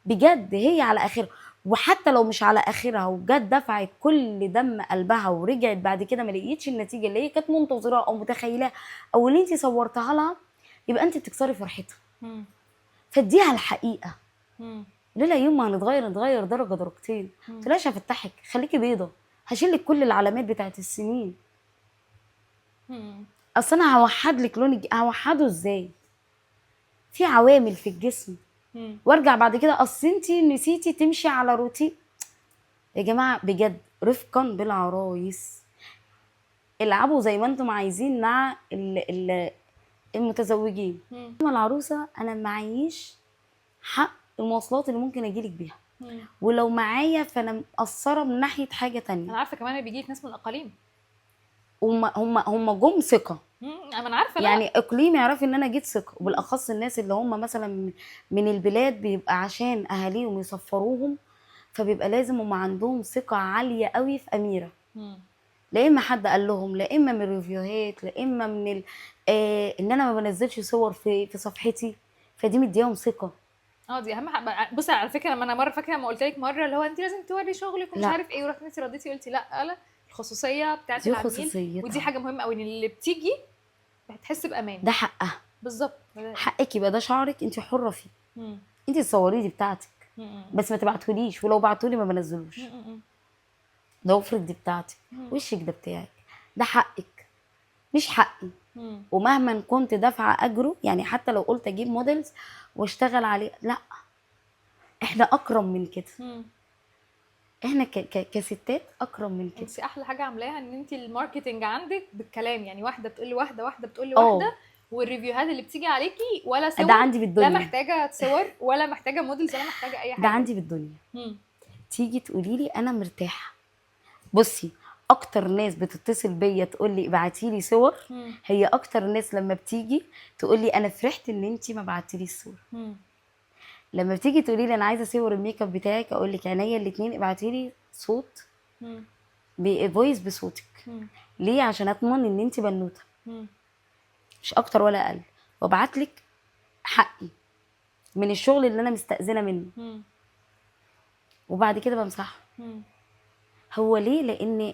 بجد، هي على اخرها. وحتى لو مش على اخرها وجت دفعت كل دم قلبها ورجعت بعد كده ما لقيتش النتيجه اللي هي كانت منتظراها او متخيلها او اللي انت صورتها لها، يبقى انت بتكسري فرحتها. فاديها الحقيقه. لا يوم ما نتغير درجه درجتين. تلاش هفتحك خليكي بيضه، هشيلك كل العلامات بتاعت السنين. اصل انا هوحد لك لون هوحده ازاي؟ في عوامل في الجسم وارجع بعد كده اصل انتي نسيتي تمشي على روتين. يا جماعه بجد رفقا بالعرايس، العبوا زي ما انتم عايزين مع المتزوجين. اما العروسه انا معيش حق المواصلات اللي ممكن اجيلك بيها، ولو معايا فانا مقصره من ناحيه حاجه تانية.
انا عارفه كمان بيجيلك ناس من الاقاليم
هم جم ثقه.
انا عارفه.
يعني اقليم يعرف ان انا جيت ثقه، وبالاخص الناس اللي هم مثلا من البلاد بيبقى عشان اهاليهم يسفروهم، فبيبقى لازم هم عندهم ثقه عاليه قوي في اميره. لا اما حد قال لهم، لا اما من ريفيوهات، لا اما من ان انا ما بنزلش صور في صفحتي، فدي مديهم ثقه.
دي اهم حاجه. بصي على فكره لما انا مره فاكره لما قلت لك مره اللي هو انت لازم توري شغلك ومش عارف ايه، ورحت انت رديتي قلتي لا الخصوصيه بتاعت العميل، ودي حاجه مهمه قوي ان اللي بتيجي هتحس بامان.
ده حقها
بالظبط،
حقك يبقى ده شعرك انت حره فيه. انت تصوريه دي بتاعتك. بس ما تبعتهوليش، ولو بعتولي ما بنزلوش. ده افرض دي بتاعتي، وشك ده بتاعك، ده حقك مش حقي. ومهما كنت دافعه اجره، يعني حتى لو قلت اجيب موديلز واشتغل عليه، لا، احنا اكرم من كده. احنا كستات اكرم من كده.
انت احلى حاجه عاملاها ان انت الماركتنج عندك بالكلام، يعني واحده بتقول لي واحده، واحده بتقول لي واحده، والريفيوهات اللي بتيجي عليكي ولا صور،
ده عندي
لا
بالدنيا،
محتاجه صور ولا محتاجه موديلز ولا محتاجه اي حاجه.
ده عندي بالدنيا. تيجي تقولي لي انا مرتاحه. بصي، اكتر ناس بتتصل بيا تقول لي ابعتي لي صور، هي اكتر ناس لما بتيجي تقول لي انا فرحت ان انت ما بعتيليش الصور. لما بتيجي تقولي لي انا عايزه صور الميك اب بتاعك، اقول لك عينيا الاثنين، ابعتي لي صوت فويس بصوتك. ليه؟ عشان اطمن ان انت بنوته، مش اكتر ولا اقل، وابعت لك حقي من الشغل اللي انا مستأذنه منه، وبعد كده بمسحه. هو ليه؟ لان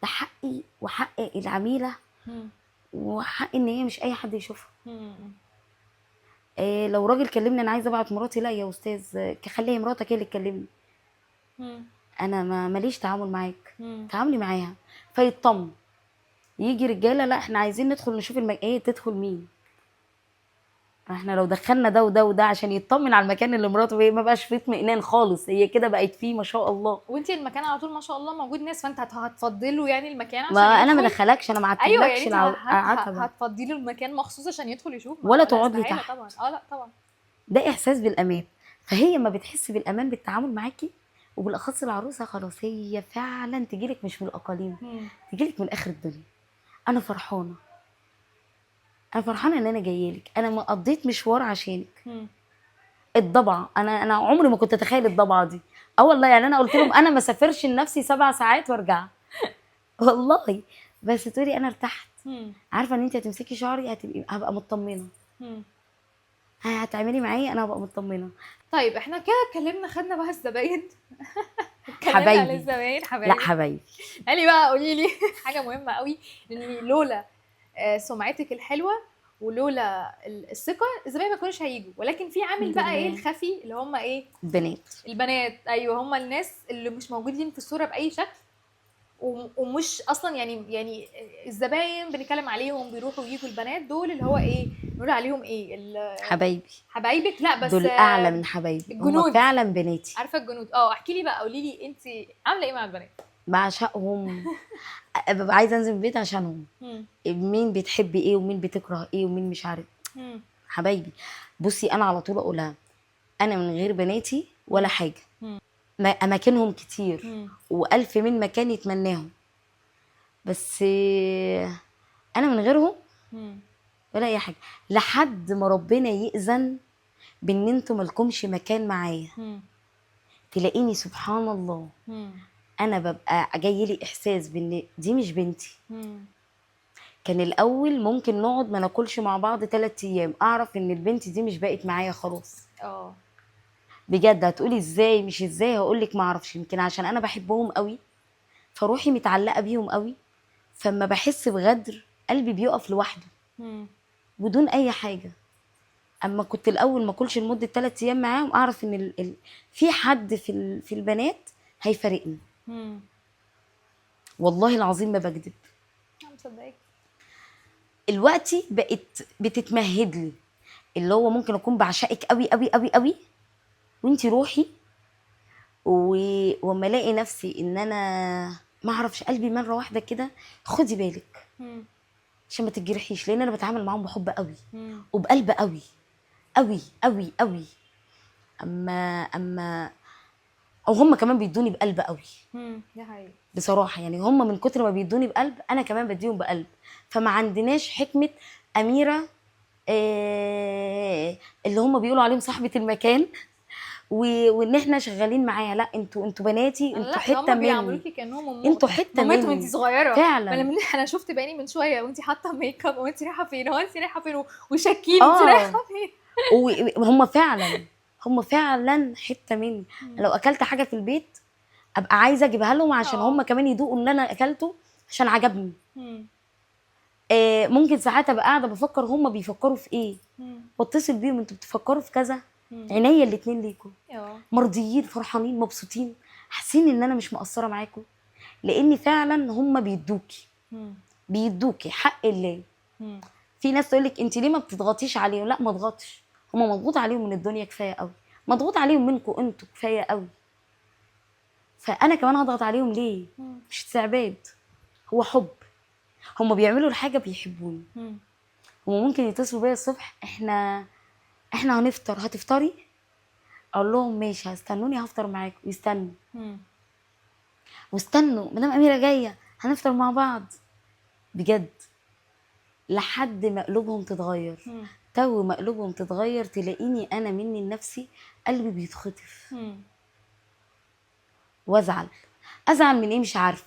ده حقي وحق العميله، وحق ان هي مش اي حد يشوفها. لو راجل كلمني انا عايزه ابعت مراتي، لا يا استاذ، خليها مراتك هي اللي تكلمني، انا ماليش تعامل معاك، تعاملي معاها فيطمن. يجي رجاله لا احنا عايزين ندخل نشوف ايه تدخل مين. احنا لو دخلنا ده وده وده عشان يطمن على المكان اللي مراته فيه، ما بقاش فيه اطمئنان خالص، هي كده بقت فيه ما شاء الله.
وانتي المكان على طول ما شاء الله موجود ناس، فانت هتفضلوا يعني المكان عشان
ما انا ما
يدخل.
دخلكش، انا ما
ايوه
عدتلكش
يعني انت
العتبه،
هتفضلي له المكان مخصوص عشان يدخل يشوف،
ولا
لا
تقعد لي
استحالة
تحت.
طبعا. لا طبعا.
ده احساس بالامان. فهي ما بتحس بالامان بالتعامل معاكي، وبالاخص العروسه، خلاص هي فعلا تجيلك مش من الاقاليم، تجيلك من اخر الدنيا. انا فرحانه، انا فرحانه ان انا جايلك، انا ما قضيت مشوار عشانك. الضبعه، انا عمري ما كنت اتخيل الضبعه دي. والله يعني انا قلت لهم انا ما سافرش لنفسي 7 ساعات وارجع والله. بس تقولي انا ارتحت، عارفه ان انت هتمسكي شعري هبقى مطمنه، هتعملي معايا انا هبقى مطمنه.
طيب احنا كده اتكلمنا، خدنا بقى الزباين اتكلمنا عن
حبايبي،
الزباين،
لا
حبايبي.
حبايبي،
قالي بقى قولي لي حاجه مهمه قوي، ان لولا سمعتك الحلوه ولولا الثقه الزباين ما كانوش هيجوا، ولكن في عامل
الحمد
بقى ايه
لله.
الخفي اللي هم ايه؟
البنات.
البنات. ايوه، هم الناس اللي مش موجودين في الصوره باي شكل، ومش اصلا يعني الزباين بنتكلم عليهم بيروحوا ويجوا، البنات دول اللي هو ايه نقول عليهم ايه؟
حبايبي،
حبايبك. لا بس
دول اعلى من حبايبي، هم
الجنود.
فعلا بناتي.
عارفه الجنود. احكي لي بقى، قولي لي انت عامله ايه مع البنات؟
بعشقهم، ببقى عايزه انزل من البيت عشانهم. مين بتحب ايه ومين بتكره ايه ومين مش عارف. حبايبي، بصي انا على طول اقولها، انا من غير بناتي ولا حاجه. اماكنهم كتير والف من مكان يتمناهم، بس انا من غيرهم ولا اي حاجه، لحد ما ربنا يأذن بان انتوا مالكمش مكان معايا. تلاقيني سبحان الله انا ببقى جاي لي احساس بان دي مش بنتي. كان الاول ممكن نقعد ما ناكلش مع بعض 3 ايام، اعرف ان البنت دي مش بقت معايا خلاص. بجد. هتقولي ازاي؟ مش ازاي، هقولك ما اعرفش، يمكن عشان انا بحبهم قوي فروحي متعلقه بيهم قوي، فما بحس بغدر قلبي بيقف لوحده بدون اي حاجه. اما كنت الاول ما اكلش لمده 3 ايام معاهم، اعرف ان في حد في البنات هيفارقني. والله العظيم ما بكذب.
مصدقك.
دلوقتي بقت بتتمهد لي، اللي هو ممكن اكون بعشقك قوي قوي قوي قوي، وانتي روحي، وما الاقي نفسي ان انا ما اعرفش قلبي مره واحده كده، خدي بالك عشان ما تتجرحيش، لان انا بتعامل معاهم بحب قوي وبقلب قوي قوي قوي قوي. اما او هم كمان بيدوني بقلب قوي.
دي حقيقة
بصراحه، يعني هم من كتر ما بيدوني بقلب انا كمان بديهم بقلب. فما عندناش حكمه اميره اللي هم بيقولوا عليهم صاحبه المكان، وان احنا شغالين معاها. لا، انتوا بناتي، انتوا حته مني،
بيعاملوكي كانهم
انتوا حته
مامتهم
مني
وانت صغيره
فعلا.
انا شفت بعيني من شويه وانت حاطه ميك اب، وانت رايحه فين، وانت رايحه فين، وشكيل انت رايحه فين.
هم فعلا حته مني. لو اكلت حاجه في البيت ابقى عايزه اجيبها لهم عشان هم كمان يدوقوا ان انا اكلته عشان عجبني. ممكن ساعات ابقى قاعده بفكر هم بيفكروا في ايه، واتصل بيهم انتوا بتفكروا في كذا، عينيا الاتنين ليكوا،
اه.
مرضيين فرحانين مبسوطين، حاسين ان انا مش مقصره معاكم، لان فعلا هم بيدوكي حق الله. في ناس تقول لك انت ليه ما بتضغطيش عليهم؟ لا، ما اضغطش، هم مضغوط عليهم من الدنيا كفايه قوي، مضغوط عليهم منكم انتوا كفايه قوي، فانا كمان هضغط عليهم ليه؟ مش استعباد، هو حب، هم بيعملوا الحاجه بيحبوني. هم ممكن يتصلوا بيا الصبح، احنا هنفطر، هتفطري؟ اقول لهم ماشي، هستنوني هفطر معاكم، يستنوا واستنوا مدام اميره جايه هنفطر مع بعض، بجد، لحد ما قلوبهم تتغير. تو ما قلوبهم تتغير تلاقيني انا مني لنفسي قلبي بيتخطف وازعل. ازعل من ايه مش عارفه،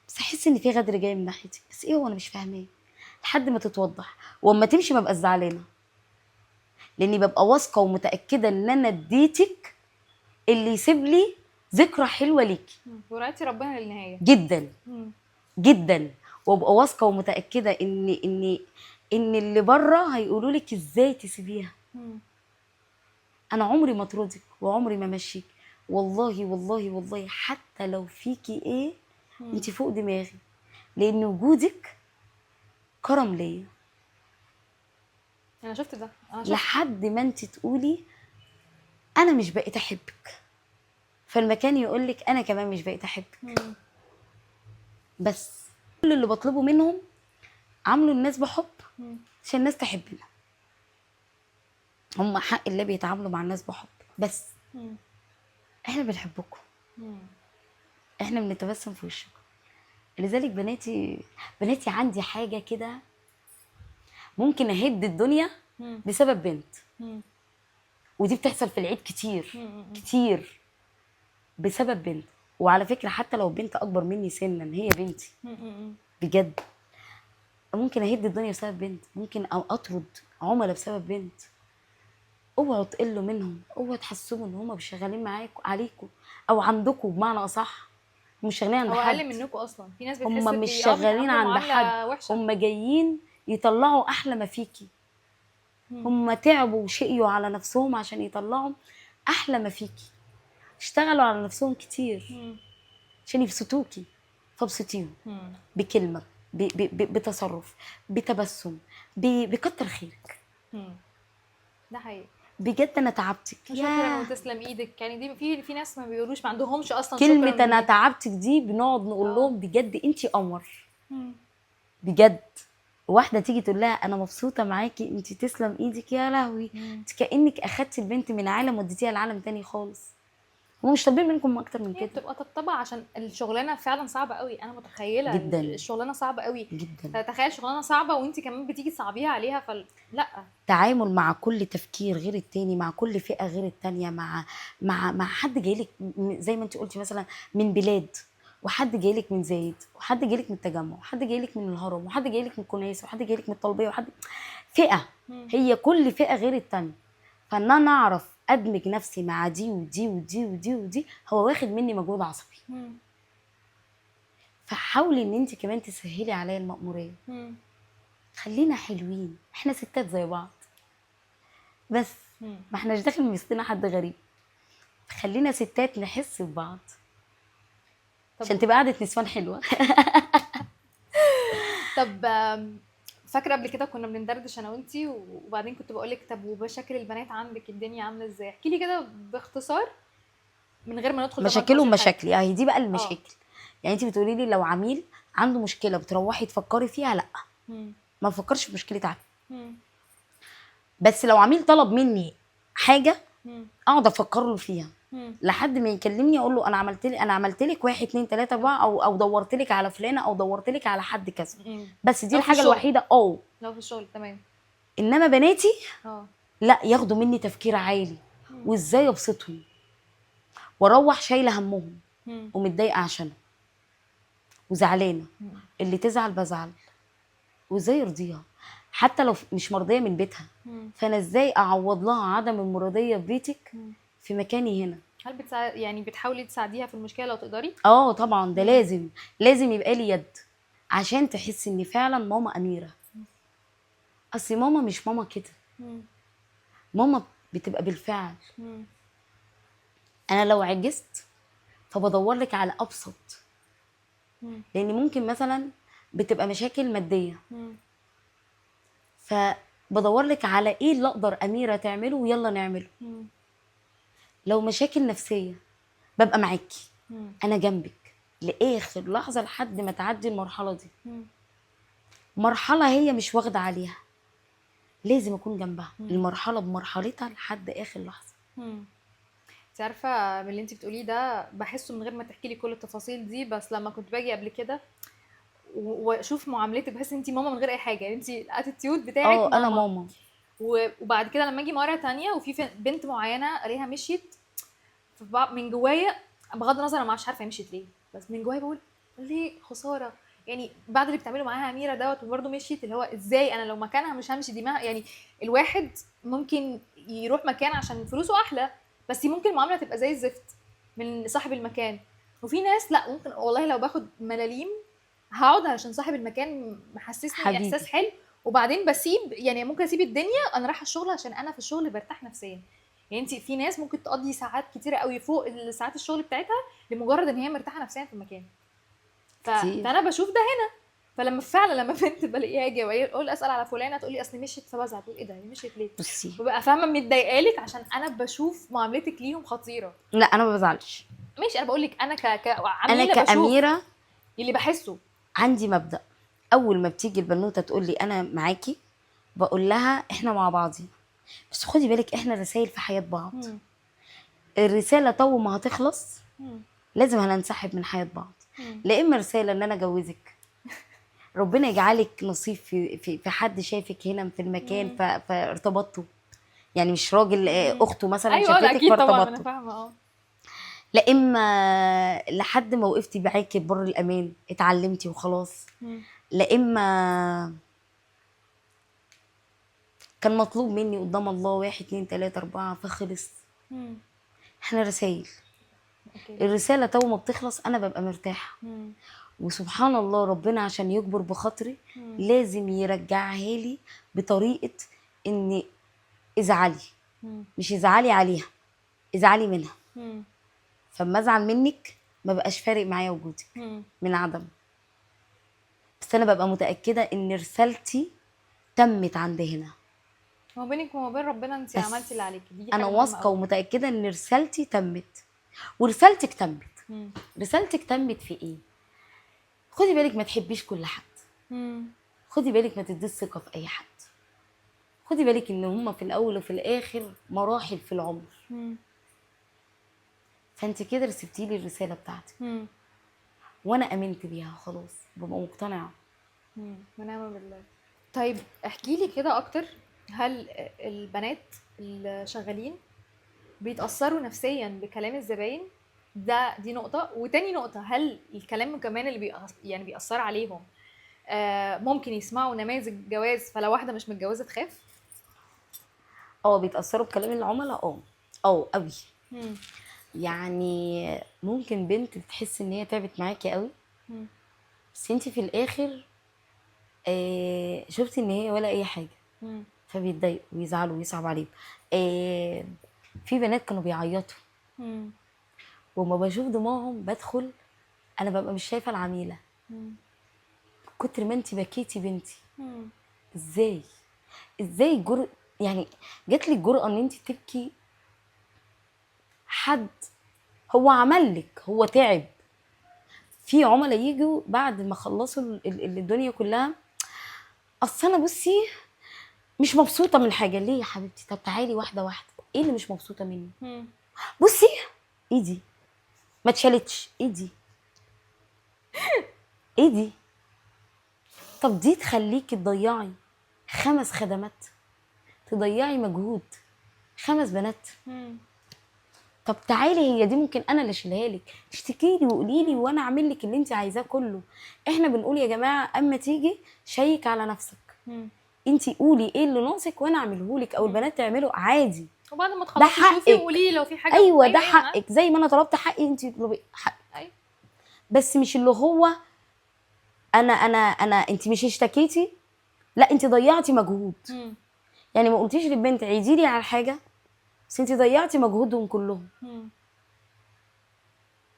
بس احس ان في غدر جاي من ناحيتي، بس ايه هو انا مش فاهماه، لحد ما تتوضح، واما تمشي ما ببقاش زعلانه، لاني ببقى واثقه ومتاكده ان انا اديتك اللي يسيب لي ذكرى حلوه ليكي
ورعيتي ربنا للنهايه
جدا جدا، وابقى واثقه ومتاكده ان اللي بره هيقولوا لك ازاي تسيبيها. انا عمري ما اطردك وعمري ما امشيك، والله والله والله، حتى لو فيكي ايه انت فوق دماغي، لان وجودك كرم ليا.
انا شفت ده، انا شفت.
لحد ما انت تقولي انا مش بقيت احبك، فالمكان يقولك انا كمان مش بقيت احبك. بس كل اللي بطلبه منهم عاملوا الناس بحب عشان الناس تحبنا، هم حق الله بيتعاملوا مع الناس بحب، بس احنا بنحبكم، احنا بنتبسم في وشكم. لذلك بناتي عندي حاجه كده، ممكن اهد الدنيا بسبب بنت، ودي بتحصل في العيد كتير كتير بسبب بنت. وعلى فكره حتى لو بنت اكبر مني سنا هي بنتي بجد، ممكن اهد الدنيا بسبب بنت، ممكن او اطرد عملاء بسبب بنت. اوعوا تقلوا منهم، اوعوا تحسبوا ان هم شغالين معاكم عليكم او عندكم، بمعنى اصح مش شغالين عند
هو
حد،
اقل منكم اصلا. في ناس بتحس
هم مش شغالين عند حد،
وحشه.
هم جايين يطلعوا احلى ما فيكي، هم تعبوا وشقيوا على نفسهم عشان يطلعوا احلى ما فيكي، اشتغلوا على نفسهم كتير عشان يبسطوكي، فابسطيهم بكلمه، بتصرف، بتبسم، بكتر خيرك.
ده حقيقي
بجد انا تعبتك،
شكرا وتسلم ايدك. يعني دي في ناس ما بيقولوش، ما عندهمش اصلا
كلمه
شكرا
انا
دي.
تعبتك دي بنقعد نقول لهم بجد انتي قمر، بجد. واحده تيجي تقول لها انا مبسوطه معاكي، انتي تسلم ايدك، يا لهوي، انت كانك اخدتي البنت من عالم وديتيها لعالم تاني خالص. هم مش طالبين منكم اكتر من
هي
كده.
بتبقى طبطبه عشان الشغلانه فعلا صعبه قوي. انا متخيله
جداً.
الشغلانه صعبه قوي
جدا،
فتخيل شغلانه صعبه وانت كمان بتيجي تصعبيها عليها، لا.
تعامل مع كل تفكير غير التاني، مع كل فئه غير التانيه، مع حد جايلك زي ما انت قلتي مثلا من بلاد، وحد جايلك من زايد، وحد جايلك من التجمع، وحد جايلك من الهرم، وحد جايلك من كنيسه، وحد جايلك من الطلبيه، وحد فئه، هي كل فئه غير التانيه. فان انا اعرف ادمج نفسي مع دي ودي ودي ودي ودي، هو واخد مني مجهود عصبي. فحاولي ان انت كمان تسهلي عليا المأموريه. خلينا حلوين، احنا ستات زي بعض، بس ما احناش داخل من وسطنا حد غريب، خلينا ستات نحس ببعض عشان تبقى قعدة نسوان حلوة.
طب فاكره قبل كده كنا بندردش انا وانتي، وبعدين كنت بقول لك طب ومشاكل البنات عندك الدنيا عامله ازاي؟ احكي لي كده باختصار من غير ما ندخل طبعا
مشاكلهم
تفاصيل حاجة.
مشاكلي، اهي دي بقى المشاكل. يعني انت بتقولي لي لو عميل عنده مشكله بتروحي تفكري فيها، لا ما بفكرش في مشكله عميل، بس لو عميل طلب مني حاجه اقعد افكر له فيها لحد ما يكلمني اقول له انا عملت لك 1 2 3 4 او دورت لك على فلانه او دورت لك على حد كذا، بس دي
لو في
الحاجه
الشغل.
الوحيده.
لو في الشغل تمام.
انما بناتي
اه
لا، ياخدوا مني تفكير عالي وازاي ابسطهم، واروح شايله همهم ومتضايقه عشانهم وزعلانه، اللي تزعل بزعل، وازاي يرضيها حتى لو مش مرضيه من بيتها، فانا ازاي اعوض لها عدم المرضيه في بيتك في مكاني هنا.
هل يعني بتحاولي تساعديها في المشكله لو تقدري؟
اه طبعا، ده لازم يبقى لي يد عشان تحس ان فعلا ماما اميره. اصل ماما مش ماما كده، ماما بتبقى بالفعل.
مم.
انا لو عجزت فبدور لك على ابسط،
مم.
لان ممكن مثلا بتبقى مشاكل ماديه،
مم.
فبدور لك على ايه اللي اقدر اميره تعمله ويلا نعمله.
مم.
لو مشاكل نفسيه ببقى معاكي،
مم.
انا جنبك لاخر لحظه لحد ما تعدي المرحله دي.
مم.
مرحله هي مش واخده عليها، لازم اكون جنبها
مم.
المرحله بمرحلتها لحد اخر لحظه.
مم. انت عارفه من اللي انت بتقوليه ده بحسه من غير ما تحكي لي كل التفاصيل دي، بس لما كنت باجي قبل كده واشوف معاملتك بحس ان انت ماما من غير اي حاجه، يعني انت الاتيتيود بتاعك
انا
ماما.
ماما.
وبعد كده لما اجي مره تانية وفي بنت معينه الاقيها مشيت، من جوايا بغض النظر انا مش عارفه هي مشيت ليه، بس من جوايا بقول ليه خساره، يعني بعد اللي بتعمله معاها اميره دوت وبرده مشيت، اللي هو ازاي انا لو مكانها مش همشي دي. ما يعني الواحد ممكن يروح مكان عشان فلوسه احلى، بس ممكن المعامله تبقى زي الزفت من صاحب المكان. وفي ناس لا، ممكن والله لو باخد ملاليم هقعد عشان صاحب المكان محسسني
حبيبي.
احساس حلو، وبعدين بسيب، يعني ممكن اسيب الدنيا انا رايحه الشغل عشان انا في الشغل برتاح نفسيا. يعني انت في ناس ممكن تقضي ساعات كتيره قوي فوق ساعات الشغل بتاعتها لمجرد ان هي مرتاحه نفسيا في المكان.
كتير.
فانا بشوف ده هنا. فلما فعلا لما بنت بلاقيها اجي واقول اسال على فلانه تقول لي اصل مشيت، فبزعل تقول ايه ده هي مشيت ليه،
بصي،
ببقى فاهمه متضايقالك عشان انا بشوف معاملتك ليهم خطيره.
لا انا ما بزعلش.
ماشي، انا بقول لك انا
انا
كعميله بشوف
كأميرة
اللي بحسه.
عندي مبدأ، اول ما بتيجي البنوته تقول لي انا معاكي بقول لها احنا مع بعضي، بس خدي بالك احنا رسائل في حياه بعض.
مم.
الرساله تو ما هتخلص
مم.
لازم هننسحب من حياه بعض.
مم.
لا اما رساله ان انا اجوزك، ربنا يجعلك نصيب في حد شافك هنا في المكان
مم.
فارتبطتوا، يعني مش راجل
مم.
اخته مثلا
ايوه لا
شافتك
اكيد طبعا انا
فارتبطتوا.
فاهمه اه.
لا اما لحد ما وقفتي معاكي ببر الامان اتعلمتي وخلاص.
مم.
لا اما كان مطلوب مني قدام الله 1 2 3 4 فخلص.
مم.
احنا رسايل،
اوكي.
الرسالة تو ما بتخلص انا ببقى مرتاحة.
مم.
وسبحان الله ربنا عشان يجبر بخاطري
مم.
لازم يرجعها لي بطريقة ان ازعلي،
مم.
مش ازعلي عليها، ازعلي منها.
مم.
فما ازعل منك ما بقاش فارق معايا وجودك
مم.
من عدم، بس انا ببقى متأكدة ان رسالتي تمت عند هنا.
ما بينك وما بين ربنا انت
بس
عملتي اللي عليكي، دي
انا
حاجه مهمه
واثقة
قوي.
ومتأكدة ان رسالتي تمت ورسالتك تمت.
مم.
رسالتك تمت في ايه؟ خدي بالك ما تحبيش كل حد،
مم.
خدي بالك ما تديش ثقة في اي حد، خدي بالك ان هما في الاول وفي الاخر مراحل في العمر.
مم.
فانت كده رسبتي لي الرسالة بتاعتك
مم.
وانا امنت بيها خلاص، ببقى مقتنعة.
ونعم بالله. طيب احكي لي كده اكتر، هل البنات اللي شغالين بيتأثروا نفسيا بكلام الزباين؟ دي نقطة. وتاني نقطة، هل الكلام كمان اللي يعني بيأثر عليهم ممكن يسمعوا نماذج جواز فلو واحدة مش متجوزة تخاف؟
بيتأثروا بكلام العملاء قوي.
مم.
يعني ممكن بنت بتحس ان هي تعبت معاكي قوي،
مم.
بس انت في الاخر شفتي ان هي ولا اي حاجة،
مم.
فبيتضايقوا ويزعلوا ويصعب عليهم. في بنات كانوا بيعيطوا
مم.
وما بشوف دموعهم بدخل انا ببقى مش شايفه العميله،
مم.
كتر ما انت بكيتي بنتي.
مم.
ازاي يعني جات لي الجرأة ان انت تبكي حد هو عملك، هو تعب. في عملاء يجوا بعد ما خلصوا الدنيا كلها، اصل انا بصي مش مبسوطه من حاجه. ليه يا حبيبتي؟ طب تعالي واحده واحده، ايه اللي مش مبسوطه منه؟
مم.
بصي ايدي ما اتشالتش، ايدي طب دي تخليكي تضيعي 5 خدمات، تضيعي مجهود 5 بنات.
مم.
طب تعالي هي دي ممكن انا اللي اشيلها لك، اشتكي لي وقولي لي وانا اعمل لك اللي انت عايزاه كله. احنا بنقول يا جماعه اما تيجي شيك على نفسك،
مم.
انت قولي ايه اللي ناقصك وانا اعمله لك، او البنات تعملوا عادي.
وبعد ما
ده
تخلصي شوفي
حقك.
وقولي لي لو في حاجة.
ايوه ده
أيوة أنا عارفة.
حقك، زي ما انا طلبت حقي انت تطلبي حقك.
أيوة.
بس مش اللي هو انا انت مش اشتكيتي، لا انت ضيعتي مجهود.
مم.
يعني ما قلتيش للبنت عيدي لي على حاجه، بس انت ضيعتي مجهودهم كلهم.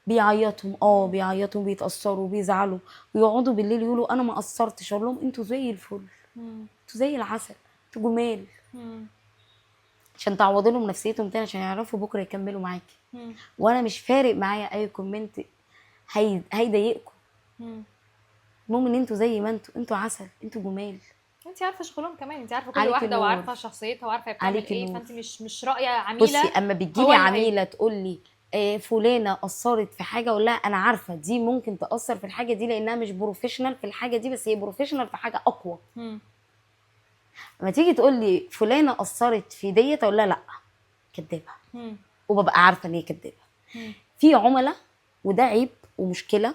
بيعيطوا بيتاثروا بيزعلوا ويقعدوا بالليل يقولوا انا ما قصرتش. اقول لهم انتوا زي الفل، انتوا زي العسل، انتوا جمال، عشان تعوضي لهم نفسيتهم تاني عشان يعرفوا بكره يكملوا معاكي. وانا مش فارق معايا اي كومنت هيضايقكم. المهم ان انتوا زي ما انتوا عسل، انتوا جمال.
انت عارفه شغلهم كمان، انت عارفه كل
عليكي
واحده
نور.
وعارفه شخصيتها وعارفه هي بتعمل
عليكي
ايه،
نور.
فانت مش رايه عميله.
بصي اما بتجيلي
هو اللي
عميله تقول لي فلانه قصرت في حاجه، اقول لها انا عارفه دي ممكن تاثر في الحاجه دي لانها مش بروفيشنال في الحاجه دي، بس هي بروفيشنال في حاجه اقوى. لما تيجي تقول لي فلانه قصرت في ديت، اقول لها لا، كدابه. وببقى عارفه ان هي كدابه. في عملاء وده عيب ومشكله،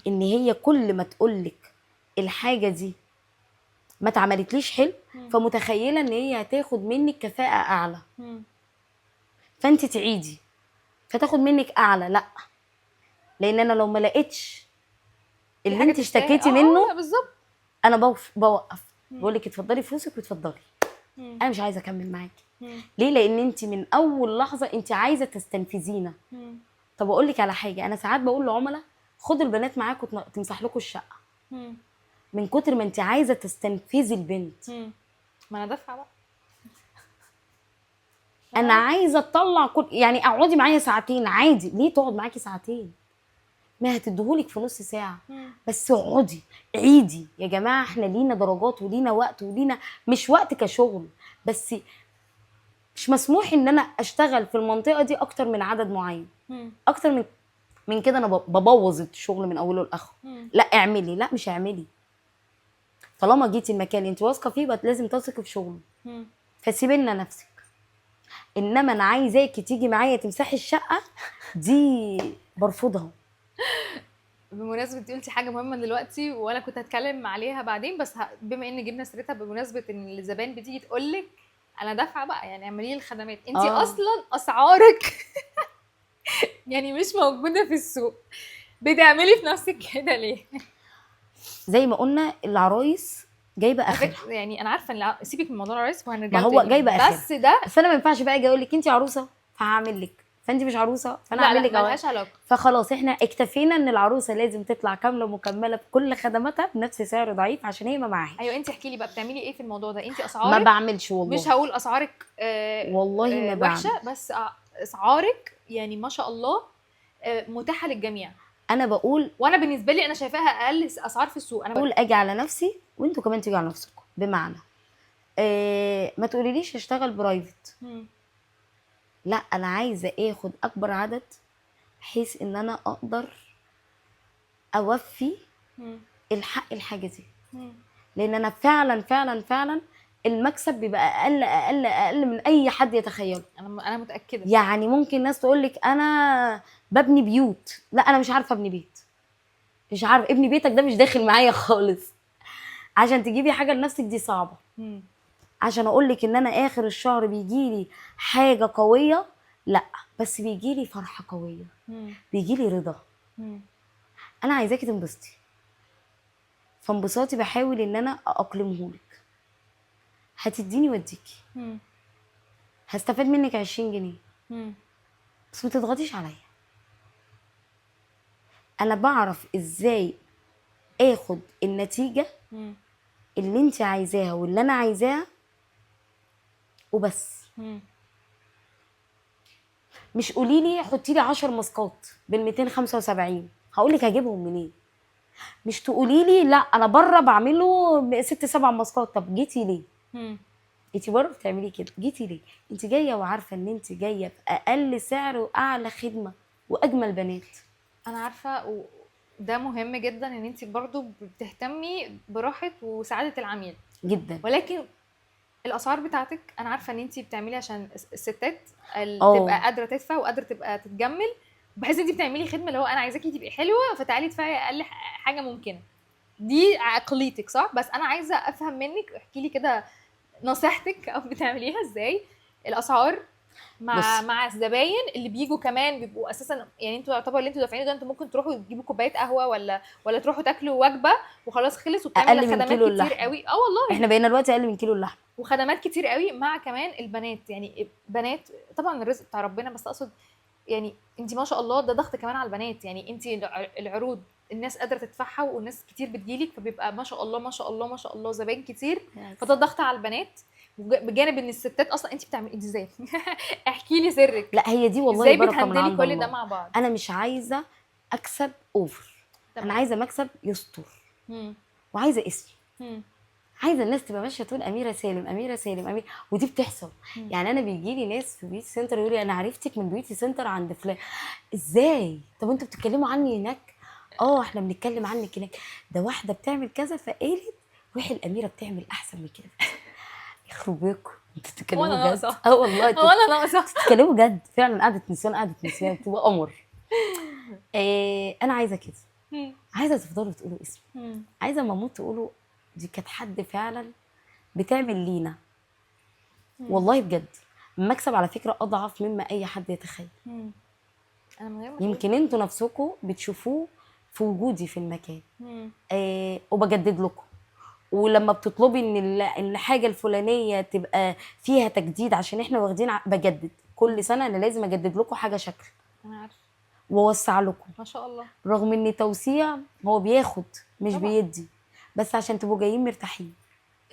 ان هي كل ما تقول لك الحاجه دي ما اتعملتليش حلو، فمتخيله ان هي هتاخد منك كفاءه اعلى، فانت تعيدي فتاخد منك اعلى. لا، لان انا لو ما لقيتش اللي انت اشتكيتي منه
بالظبط
انا بوقف، بقول لك اتفضلي فلوسك واتفضلي، انا مش عايزه اكمل معاكي. ليه؟ لان انت من اول لحظه انت عايزه تستنفذينا. طب اقول لك على حاجه، انا ساعات بقول لعملاء خدوا البنات معاكم تمسح لكم الشقه، من كتر ما انت عايزه تستنفذي البنت.
ما انا دافعه بقى،
انا عايزه اطلع كل، يعني اقعدي معايا ساعتين عادي. ليه تقعد معاكي ساعتين؟ ما هتديهولك في نص ساعه. بس اقعدي عيدي يا جماعه، احنا لينا درجات ولينا وقت ولينا مش وقت كشغل، بس مش مسموح ان انا اشتغل في المنطقه دي اكتر من عدد معين. اكتر من كده انا ببوظ الشغل من اوله لاخره. لا اعملي، لا مش اعملي. طالما جيتي المكان انت واثقه فيه يبقى لازم تثقي في شغله، فسيبي لنا نفسك. انما انا عايزاكي تيجي معايا تمسحي الشقه دي برفضها.
بمناسبه دي قلتي حاجه مهمه دلوقتي وانا كنت هتكلم عليها بعدين، بس بما ان جبنا سيرتها، بمناسبه ان الزبائن بتيجي تقول لك انا دافعه بقى، يعني اعملي لي الخدمات، انت اصلا اسعارك يعني مش موجوده في السوق، بتعملي في نفسك كده ليه؟
زي ما قلنا العرايس جايبه اخرها.
يعني انا عارفه ان سيبك من موضوع العرايس وهنرجع
ما هو جايبه اخرها،
بس
انا ما ينفعش بقى اجي اقول لك انت عروسه فهعمل لك، فانت مش عروسه فانا هعمل لك.
لا ملهاش علاقه.
فخلاص احنا اكتفينا ان العروسه لازم تطلع كامله مكمله بكل خدماتها بنفس سعر ضعيف عشان هي ما معاهاش.
ايوه انت احكي لي بقى بتعملي ايه في الموضوع ده؟ انت اسعارك
ما بعملش والله،
مش هقول اسعارك
والله ما بعمل.
وحشه، بس اسعارك يعني ما شاء الله متاحه للجميع.
انا بقول،
وانا بالنسبه لي انا شايفاها اقل اسعار في السوق. انا
بقول اجي على نفسي وانتوا كمان تيجوا على نفسكم، بمعنى ما تقوليليش اشتغل برايفت، لا انا عايزه اخد اكبر عدد بحيث ان انا اقدر اوفي الحق الحاجه دي. لان انا فعلا فعلا فعلا المكسب بيبقى اقل اقل اقل من اي حد يتخيله.
انا متاكده.
يعني ممكن ناس تقول لك انا ببني بيوت، لا انا مش عارفه ابني بيت، مش عارفه. ابني بيتك ده مش داخل معايا خالص. عشان تجيبي حاجه لنفسك دي صعبه. عشان اقول لك ان انا اخر الشهر بيجي لي حاجه قويه، لا، بس بيجي لي فرحه قويه، بيجي لي رضا. انا عايزاكي تنبسطي، فانبساطي بحاول ان انا اقلمهولك. هتديني واديكي، هستفاد منك 20 جنيه، بس ما تضغطيش عليا. انا بعرف ازاي اخد النتيجه اللي انت عايزاها واللي انا عايزاها وبس. مش قولي لي حطي لي 10 ماسكات بال 275، هقول لك هجيبهم منين. مش تقولي لي لا انا بره بعمله 6 7 ماسكات. طب جيتي ليه؟ انت بره بتعملي كده، جيتي ليه؟ انت جايه وعارفه ان انت جايه باقل سعر واعلى خدمه واجمل بنات.
انا عارفه، وده مهم جدا ان انت برضو بتهتمي براحه وسعاده العميل
جدا.
ولكن الاسعار بتاعتك انا عارفه ان انت بتعملي عشان الستات تبقى قادره تدفع وقادره تبقى تتجمل، بحيث انت بتعملي خدمه اللي هو انا عايزاكي تبقي حلوه فتعالي ادفعي اقل حاجه ممكنه. دي عقليتك صح؟ بس انا عايزه افهم منك، احكي لي كده نصيحتك او بتعمليها ازاي. الاسعار مع
بص.
مع الزباين اللي بيجوا كمان بيبقوا اساسا، يعني انتوا يعتبر اللي انتوا دافعينه ده انتوا ممكن تروحوا تجيبوا كوبايه قهوه ولا تروحوا تاكلوا وجبه وخلاص خلص، وبتعمل
اقل من
خدمات
كيلو
كتير
اللحمه.
قوي. اه والله.
احنا بقينا دلوقتي اقل من كيلو اللحمه.
وخدمات كتير قوي مع كمان البنات، يعني بنات طبعا الرزق بتاع ربنا، بس اقصد يعني انت ما شاء الله ده ضغط كمان على البنات، يعني انت العروض الناس قادره تدفعها والناس كتير بتجيلك، فبيبقى ما شاء الله ما شاء الله ما شاء الله زباين كتير، فده ضغط على البنات. بجانب ان الستات اصلا انت بتعملي انت ازاي؟ احكي لي سرك.
لا هي دي والله
ازاي
بركه من
بتهندلي
عند
كل ده
الله.
مع بعض؟
انا مش عايزه اكسب اوفر، انا
تمام.
عايزه مكسب يستر،
مم.
وعايزه اسمي،
مم.
عايزه الناس تبقى ماشيه تقول اميره سالم اميره سالم اميره، ودي بتحصل. يعني انا بيجي لي ناس في بيوتي سنتر يقول لي انا عرفتك من بيوتي سنتر عند فلان. ازاي؟ طب انتوا بتتكلموا عني هناك؟ اه احنا بنتكلم عنك هناك، ده واحده بتعمل كذا فقالت روحي الاميره بتعمل احسن من كده. يخرب بيكم، انتوا
هو انا
بتتكلموا جد؟
ناقصه؟
اه والله
هو انا ناقصه؟
بتتكلموا جد فعلا. قعدة نسوان قعدة نسوان بتبقى قمر. انا عايزه كده،
مم.
عايزه تفضلوا تقولوا اسمي،
مم.
عايزه اما اموت تقولوا دي كانت حد فعلا بتعمل لينا. والله بجد المكسب على فكره اضعف مما اي حد يتخيل.
مم. انا من غير ما تقول.
يمكن انتوا نفسكم بتشوفوه في وجودي في المكان.
مم.
وبجدد لكم، ولما بتطلبي ان الحاجه الفلانيه تبقى فيها تجديد عشان احنا واخدين بجدد كل سنه. انا لازم اجدد لكم حاجه شكل
انا عارفه.
واوسع لكم،
ما شاء الله.
رغم ان توسيع هو بياخد مش
طبعا.
بيدي، بس عشان تبقوا جايين مرتاحين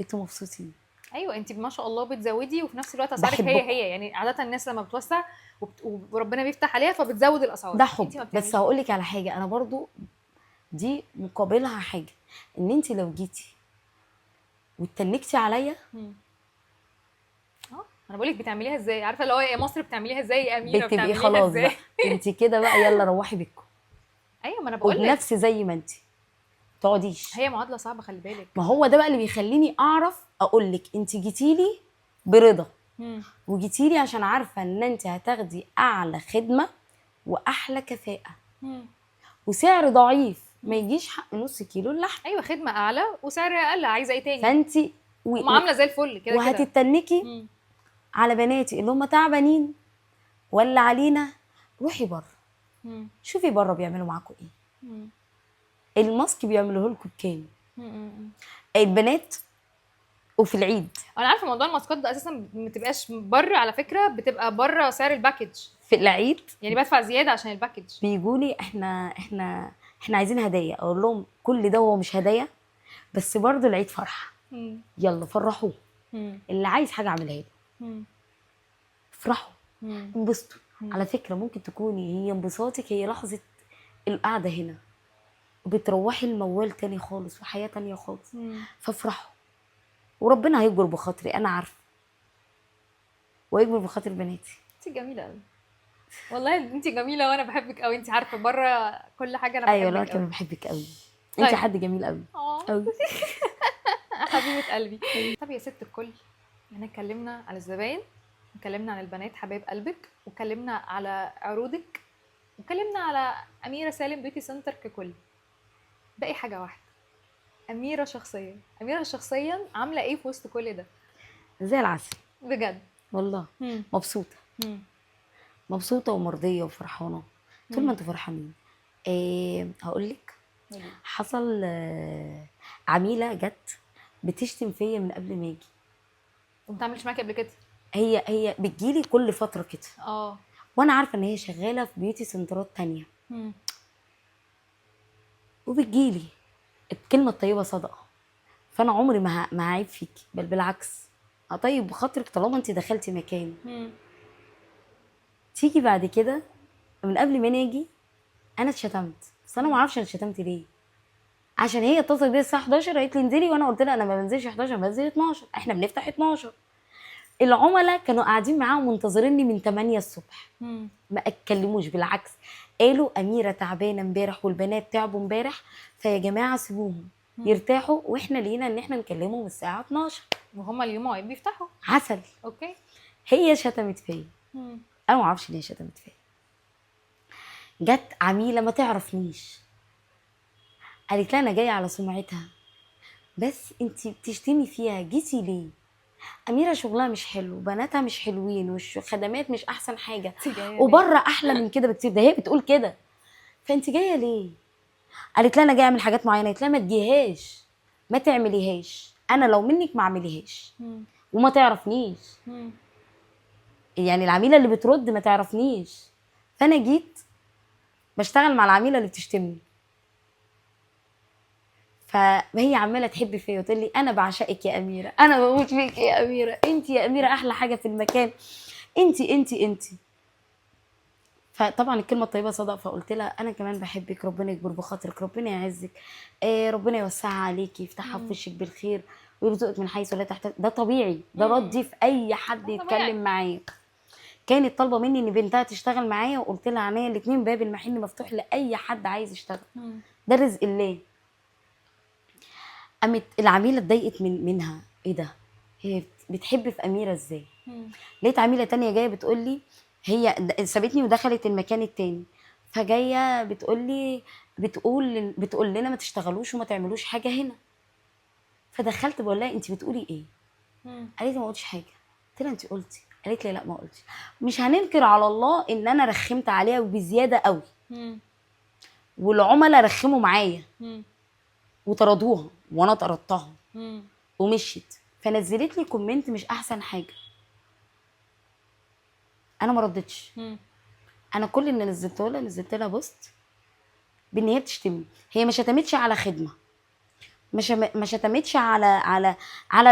انتوا مبسوطين.
ايوه انت ما شاء الله بتزودي وفي نفس الوقت اسعارك
بحبكم.
هي يعني عاده الناس لما بتوسع وربنا بيفتح عليها فبتزود الاسعار.
ده
انت
حب.
ما
بس
بتعمليش
هقول لك على حاجه، انا برضو دي مقابلها حاجه، ان انت لو جيتي واتنكتي عليا
مم. انا بقول لك بتعمليها ازاي، عارفه اللي هو يا مصر بتعمليها ازاي، يا اميره
بتبقي
بتعمليها
خلاص
ازاي؟
بقى انت كده بقى يلا روحي بيتكم
ايوه ما انا بقول لك
وبنفس زي ما انت تقعديش.
هي معادله صعبه خلي بالك.
ما هو ده بقى اللي بيخليني اعرف اقول لك انت جيتيلي برضا،
مم.
وجيتيلي عشان عارفه ان انت هتاخدي اعلى خدمه واحلى كفاءه
مم.
وسعر ضعيف ما يجيش حق نص كيلو اللحم.
ايوه خدمه اعلى وسعر اقل، عايزه ايه تاني؟
فانت
ومعامله زي الفل كده كده.
وهتتنكي
مم.
على بناتي اللي هم تعبانين ولا علينا. روحي بره،
مم.
شوفي بره بيعملوا معاكم ايه.
مم.
الماسك بيعملوه لكم بكام؟
مم.
البنات وفي العيد
انا عارفه موضوع الماسكات ده اساسا ما بتبقاش بره، على فكره بتبقى بره سعر الباكج،
في العيد
يعني بدفع زياده عشان الباكج.
بيجوا لي احنا عايزين هدايا. اقول لهم كل ده هو مش هدايا، بس برضه العيد فرحه،
مم.
يلا فرحوه.
مم.
اللي عايز حاجه اعملها له،
مم.
افرحوا
مم.
انبسطوا. على فكره ممكن تكوني هي انبساطك هي لحظه القعده هنا، وبتروحي الموال تاني خالص وحياه تانيه خالص.
مم.
فافرحوا وربنا هيجبر بخاطري انا عارفه، ويجبر بخاطر بناتي.
انت جميله قوي والله، انت جميله وانا بحبك قوي. انت عارفه بره كل حاجه انا بحبك
ايوه انا
قوي.
كمان بحبك قوي، انت
طيب.
حد جميل قوي قوي.
حبيبه قلبي. طب يا ست الكل، احنا اتكلمنا على الزباين، اتكلمنا عن البنات حبايب قلبك، واتكلمنا على عروضك، واتكلمنا على اميره سالم بيوتي سنتر ككل. باقي حاجه واحده، اميره شخصيا. اميره شخصيا عامله ايه في وسط كل ده؟
زي العسل
بجد.
والله. مبسوطه، مبسوطه ومرضيه وفرحانه طول ما انتوا فرحانين. هقول لك حصل عميله جت بتشتم فيا من قبل ما اجي.
وما بتعملش معاكي قبل كده؟
هي بتجيلي كل فتره كده،
اه.
وانا عارفه ان هي شغاله في بيوتي سنترات تانية، وبتجيلي الكلمه الطيبه صدقه. فانا عمري ما هعيب فيكي، بل بالعكس اطيب بخاطرك طالما انت دخلتي مكان. تيجي بعد كده من قبل ما نيجي انا اتشتمت، بس انا ما اعرفش انا اتشتمت ليه. عشان هي اتصلت بيا الساعه 11 قالت لي انزلي، وانا قلت لها انا ما بنزلش 11، بنزل 12، احنا بنفتح 12. العملاء كانوا قاعدين معاهم منتظريني من 8 الصبح، ما اتكلموش، بالعكس قالوا اميره تعبانه امبارح والبنات تعبوا امبارح، فيا جماعه سيبوهم يرتاحوا، واحنا لينا ان احنا نكلمهم الساعه 12
وهم اليوم واقفين بيفتحوا.
عسل.
اوكي.
هي شتمت فيا، انا ما اعرفش ليه شتمت فيا. جت عميله ما تعرفنيش قالت لها انا جايه على سمعتها، بس انتي بتشتمي فيها جيتي ليه؟ اميره شغلها مش حلو، بناتها مش حلوين، والخدمات مش احسن حاجه،
انت جايه ليه؟
وبره احلى من كده بكتير. ده هي بتقول كده. فانت جايه ليه؟ قالت لي انا جايه اعمل حاجات معينه. قلت لها ما تجيهاش، ما تعمليهاش، انا لو منك ما اعمليهاش.
مم.
وما تعرفنيش،
مم.
يعني العميله اللي بترد ما تعرفنيش. فانا جيت بشتغل مع العميله اللي بتشتمني، فهي عماله تحب فيا وتقول لي انا بعشقك يا اميره، انا بموت فيك يا اميره، انت يا اميره احلى حاجه في المكان، انت. فطبعا الكلمه الطيبه صدق، فقلت لها انا كمان بحبك، ربنا يكبر بخاطرك، ربنا يعزك، ربنا يوسعها عليكي، يفتحها في وشك بالخير، ويرزقك من حيث لا تحتاج. ده طبيعي، ده ردي في اي حد
طبيعي.
يتكلم معايا. كانت طالبه مني ان بنتها تشتغل معايا، وقلت لها عينيا الاتنين، باب المحل مفتوح لاي حد عايز يشتغل،
مم.
ده رزق الله. قامت العميله اتضايقت منها، ايه ده، هي بتحب في اميره ازاي؟
مم.
لقيت عميله تانية جايه بتقول لي، هي سابتني ودخلت المكان التاني، فجايه بتقول لنا ما تشتغلوش وما تعملوش حاجه هنا. فدخلت بقول لها انت بتقولي ايه؟
مم.
قالت لي ما قلتش حاجه. قلت لها انت قلتي؟ قالت لي لا ما قلتش. مش هننكر على الله ان انا رخمت عليها وبزياده قوي،
مم.
والعملاء رخموا معايا
مم.
وطردوها وانا طردتها
مم.
ومشيت. فنزلت لي كومنت مش احسن حاجه، انا ما ردتش.
مم.
انا كل اللي نزلت لها بوست بان هي بتشتمني. هي ما شتمتش على خدمه، ما شتمتش على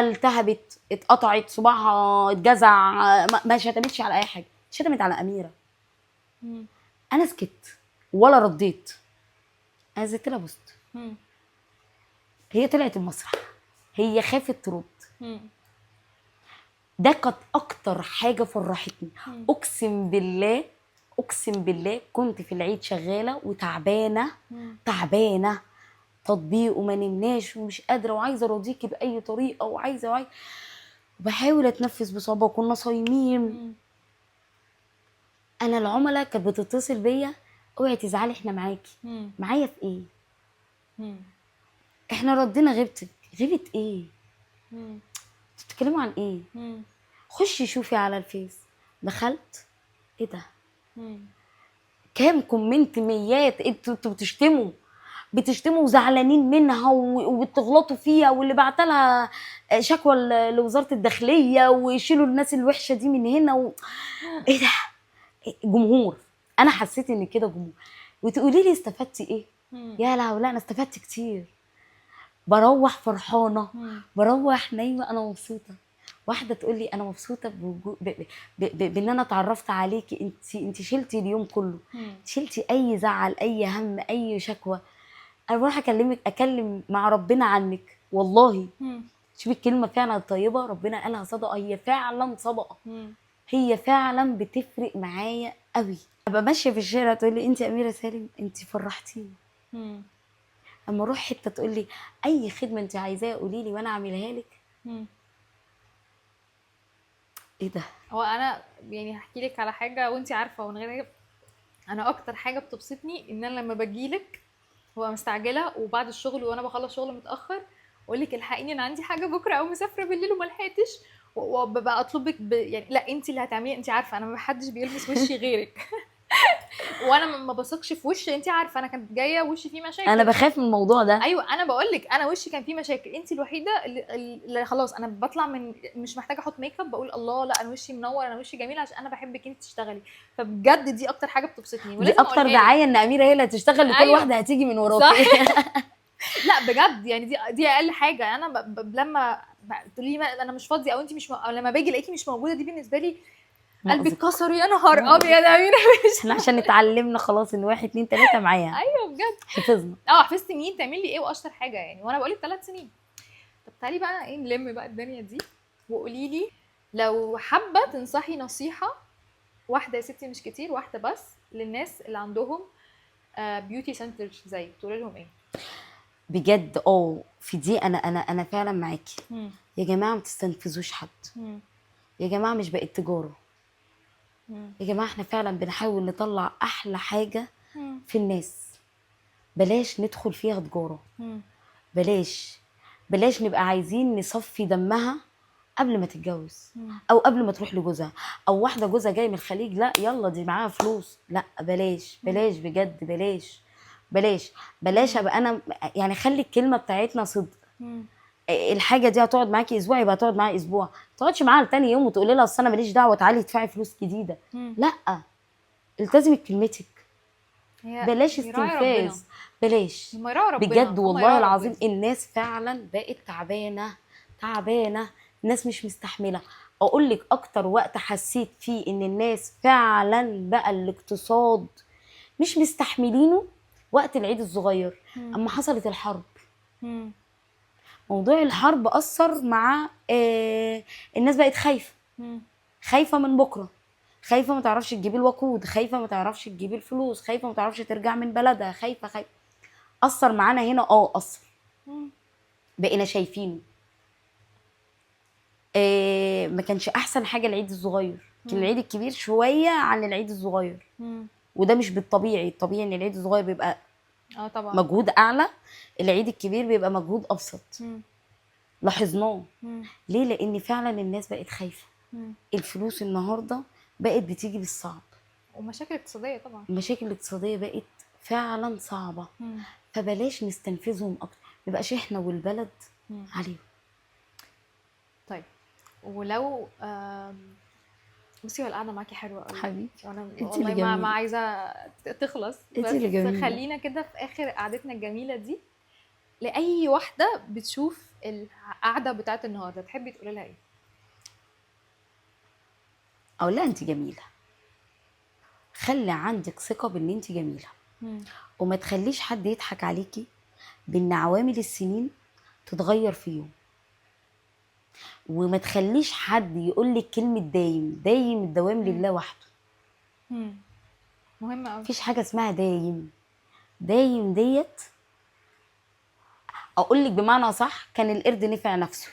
التهبت، اتقطعت صباعها، اتجزع، ما شتمتش على اي حاجه، شتمت على اميره.
مم.
انا سكت ولا رديت. انا نزلت لها بوست،
مم.
هي طلعت المسرح، هي خافت ترد.
مم.
ده كانت اكتر حاجه فرحتني.
مم.
اقسم بالله، اقسم بالله كنت في العيد شغاله وتعبانه،
مم.
تعبانه تطبيق وما نمناش ومش قادره وعايزه ارضيكي باي طريقه وعايزه وبحاول اتنفس بصعوبه وكنا صايمين.
مم.
انا العملاء كانت بتتصل بيا، اوعي تزعلي احنا معاكي.
مم.
معايا في ايه؟
مم.
احنا ردينا غيبتك. غيبه ايه؟
مم.
بتتكلموا عن ايه؟
مم.
خشي شوفي على الفيس. دخلت، ايه ده،
مم.
كام كومنت، ميات. انتوا بتشتموا وزعلانين منها وبتغلطوا فيها، واللي بعتلها شكوى لوزارة الداخلية ويشيلوا الناس الوحشة دي من هنا ايه ده، جمهور. انا حسيت ان كده جمهور. وتقولي لي استفدتي ايه؟
مم.
يا لا لا، انا استفدت كتير. بروح فرحانة،
مم.
بروح نايمة انا مبسوطة. واحدة تقول لي انا مبسوطة بان انا اتعرفت عليكي، انت شلتي اليوم كله،
مم.
شلتي اي زعل، اي هم، اي شكوى. انا بروح اكلم مع ربنا عنك والله.
مم.
شوفي الكلمه فعلا طيبه، ربنا قالها صدقه، هي فعلا صدقه،
مم.
هي فعلا بتفرق معايا قوي. ابقى ماشيه في الشارع تقول لي انت اميره سالم، انت فرحتيني.
مم.
اما اروح حته تقول لي اي خدمه انت عايزاها قولي لي وانا اعملها لك.
مم.
ايه ده؟
هو انا يعني هحكي لك على حاجه وانت عارفه ومن غير، انا اكتر حاجه بتبسطني ان انا لما باجيلك وابقى مستعجله وبعد الشغل وانا بخلص شغل متاخر واقول لك الحقيني انا عندي حاجه بكره او مسافره بالليل وما لحقتش، وببقى اطلبك يعني لا انت اللي هتعملي، انت عارفه انا ما حدش بيلمس وشي غيرك وانا ما بثقش في وشي، انت عارفه انا كانت جايه وشي فيه مشاكل.
انا بخاف من الموضوع ده.
ايوه انا بقول لك انا وشي كان فيه مشاكل، انت الوحيده اللي خلاص انا بطلع من مش محتاجه احط ميك اب بقول الله لا انا وشي منور انا وشي جميل عشان انا بحبك انت تشتغلي. فبجد دي اكتر حاجه بتبسطني
دي
ولازم
اكتر
اقولها لك.
دعايه ان اميره هي اللي هتشتغل، لكل
أيوة.
واحده هتيجي من وراكي.
لا بجد يعني دي اقل حاجه. انا لما تقولي لي انا مش فاضيه او انت مش أو لما باجي الاقيكي مش موجوده دي بالنسبه لي قلبي
مؤذي.
اتكسر يا نهار ابيض يا اميره.
احنا عشان اتعلمنا خلاص ان 1 2 3 معايا،
ايوه بجد
حفظنا.
حفظت مين تعمل لي ايه واشطر حاجه يعني وانا بقول لك 3 سنين. طب تعالي بقى ايه نلم بقى الدنيا دي وقولي لي لو حابه تنصحي نصيحه واحده يا ستي مش كتير، واحده بس للناس اللي عندهم بيوتي سنتر زي تقولي لهم ايه؟
بجد في دي انا فعلا معاكي. يا جماعه ما تستنفذوش حد. يا جماعه مش بقت تجاره. يا جماعه احنا فعلا بنحاول نطلع احلى حاجه في الناس. بلاش ندخل فيها تجاره. بلاش نبقى عايزين نصفي دمها قبل ما تتجوز، او قبل ما تروح لجوزها، او واحده جوزها جاي من الخليج، لا يلا دي معاها فلوس، لا بلاش بلاش بجد، بلاش بلاش بلاش. ابقى انا يعني خلي الكلمه بتاعتنا صدق. الحاجه دي هتقعد معاكي اسبوع، يبقى هتقعد معايا اسبوع. ما تقعدش معاها تاني يوم وتقولي لها اصل انا ماليش دعوه، تعالي ادفعي فلوس جديده. لا، التزمي بكلمتك، بلاش
يراعي ربنا،
استنفاذ، بلاش
هم يراعي ربنا،
بجد.
هم
والله
يراعي
العظيم
ربنا.
الناس فعلا بقت تعبانه تعبانه، الناس مش مستحمله. اقول لك اكتر وقت حسيت فيه ان الناس فعلا بقى الاقتصاد مش مستحملينه وقت العيد الصغير، اما حصلت الحرب.
مم.
موضوع الحرب اثر مع الناس بقت خايفه،
مم.
خايفه من بكره، خايفه ما تعرفش تجيب الوقود، خايفه ما تعرفش تجيب الفلوس، خايفه ما تعرفش ترجع من بلدها، خايفه خايفه. اثر معانا هنا، اثر،
مم.
بقينا شايفينه. ما كانش احسن حاجه العيد الصغير، كان العيد الكبير شويه عن العيد الصغير.
مم.
وده مش بالطبيعي، الطبيعي ان العيد الصغير بيبقى
طبعا.
مجهود اعلى، العيد الكبير بيبقى مجهود ابسط.
مم.
لاحظناه.
مم.
ليه؟ لان فعلا الناس بقت خايفه.
مم.
الفلوس النهارده بقت بتيجي بالصعب،
ومشاكل اقتصاديه طبعا.
المشاكل الاقتصاديه بقت فعلا صعبه.
مم.
فبلاش نستنفذهم اكتر، مبقاش احنا والبلد
مم.
عليهم.
طيب، ولو بصي، هو القعده معاكي حلوه قوي
حبيبي،
وانا
انتي
والله
اللي
ما
جميلة.
عايزه تخلص،
انتي اللي
بس
جميلة.
خلينا كده في اخر قعدتنا الجميله دي، لاي واحده بتشوف القعده بتاعت النهارده تحبي تقولي لها ايه؟
او لا، انت جميله، خلي عندك ثقه بان انت جميله، وما تخليش حد يضحك عليكي بان عوامل السنين تتغير في يوم. وما تخليش حد يقولك كلمه دايم، دايم الدوام لله وحده.
مهمه قوي.
مفيش حاجه اسمها دايم. دايم ديت اقولك بمعنى صح، كان القرد نفع نفسه.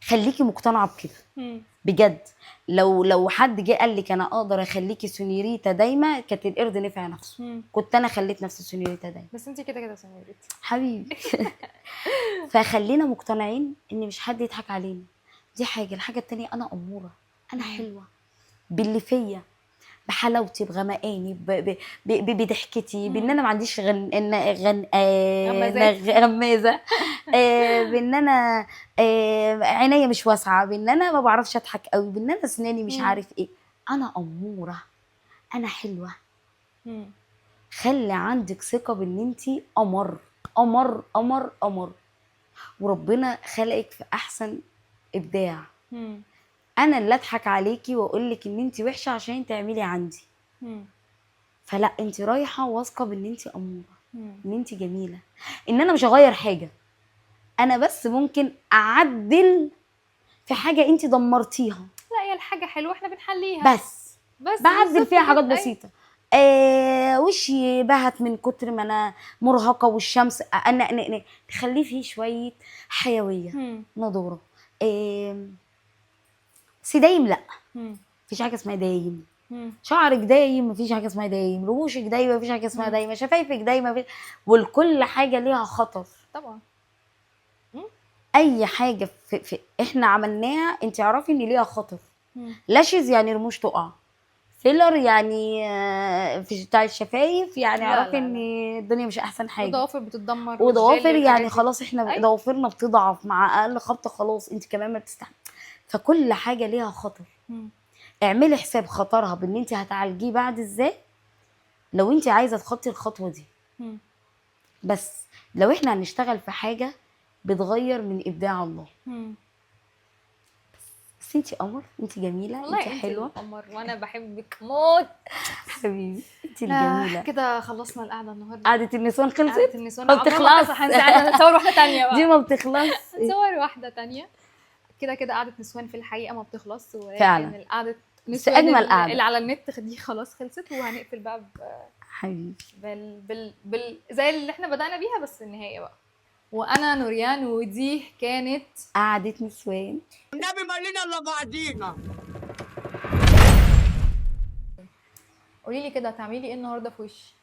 خليكي مقتنعه بكده بجد. لو حد جه قال لك انا اقدر اخليكي سونيريتا دايما، كانت القرد نفع نفسه. كنت انا خليت نفسي سونيريتا دايما.
بس انت كده كده سونيريتا
حبيبي. فخلينا مقتنعين ان مش حد يضحك علينا. دي حاجه. الحاجه التانية، انا اموره، انا حلوه باللي فيا، بحلاوتي، بغمقاني، بضحكتي، بان انا ما عنديش غمازه، بان انا عينيا مش واسعه، بان انا ما بعرفش اضحك قوي، بان انا اسناني مش عارف ايه. انا اموره، انا حلوه. خلي عندك ثقه بان انتي قمر قمر قمر قمر، وربنا خلقك في احسن ابداع. انا اللي اضحك عليكي واقول لك ان انت وحشه عشان تعملي عندي. فلا، انت رايحه واثقه بان انت اموره، ان انت جميله، ان انا مش هغير حاجه، انا بس ممكن اعدل في حاجه انت دمرتيها.
لا، هي الحاجه حلوه احنا بنحليها،
بس بعدل
بالظبط
فيها حاجات
كده.
بسيطه. وشي بهت من كتر ما انا مرهقه، والشمس تخليه فيه شويه حيويه، نضوره. بس دايم لا، مفيش حاجه اسمها دايم. شعرك دايم، مفيش حاجه اسمها دايم. رموشك دايما، مفيش حاجه اسمها دايما. شفايفك دايما، مفيش. والكل حاجه ليها خطر
طبعا.
اي حاجه في احنا عملناها انت اعرفي ان ليها خطر. لاشز يعني رموش تقع، فيلر يعني في بتاع الشفايف يعني اعرفي ان الدنيا مش احسن حاجه.
وضوافر بتتدمر،
وضوافر يعني خلاص
دي.
احنا ضوافرنا بتضعف مع اقل خبطه، خلاص انت كمان ما بتستحمل. فكل حاجه ليها خطر. اعملي حساب خطرها بان انت هتعالجيه بعد ازاي، لو انت عايزه تخطي الخطوه دي. بس لو احنا هنشتغل في حاجه بتغير من ابداع الله. بس انت قمر، انت جميله، انت حلوه
قمر، وانا بحبك موت.
حبيبي، انت الجميله.
كده خلصنا القعده النهارده.
قعده النسوان خلصت.
قعده النسوان
ما بتخلص.
هنصور واحده تانية بقى.
دي ما بتخلص.
هنصور واحده تانية. كده كده قعده نسوان في الحقيقه ما بتخلص،
فعلا.
ولكن القعده
بس اجمل قعده
اللي على النت دي خلاص خلصت، وهنقفل بقى
حبيبي
زي اللي احنا بدأنا بيها، بس النهايه بقى. وانا نوريان، ودي كانت
قعده نسوان.
النبي مالنا الا بعدينا.
قولي لي كده، هتعملي ايه النهارده في وشي؟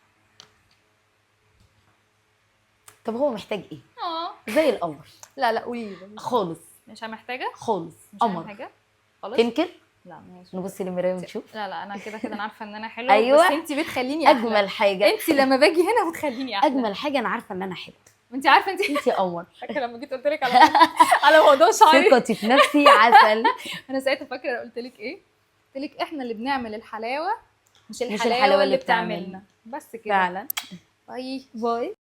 طب هو محتاج ايه؟
اه
زي القمر.
لا قولي لي
خالص.
مش محتاجه
خالص.
مش هعمل
قمر.
حاجه خلاص.
تنكر؟
لا ماشي.
نبص للمرايه ونشوف.
لا انا كده انا عارفه ان انا حلوه.
أيوة.
بس انت بتخليني احلى.
اجمل حاجه،
انت لما باجي هنا بتخليني احلى.
اجمل حاجه انا عارفه ان انا حلوه.
انت عارفه انت
انت قمر.
فاكره لما جيت قلت لك على موضوع شعري؟
ثقتي في نفسي عسل.
انا ساعتها فاكره قلت لك ايه؟ قلت لك احنا اللي بنعمل الحلاوه، مش
الحلاوة
الحلاوه اللي
اللي بتعملنا.
بتعملنا. بس كده.
فعلا.
باي.
باي.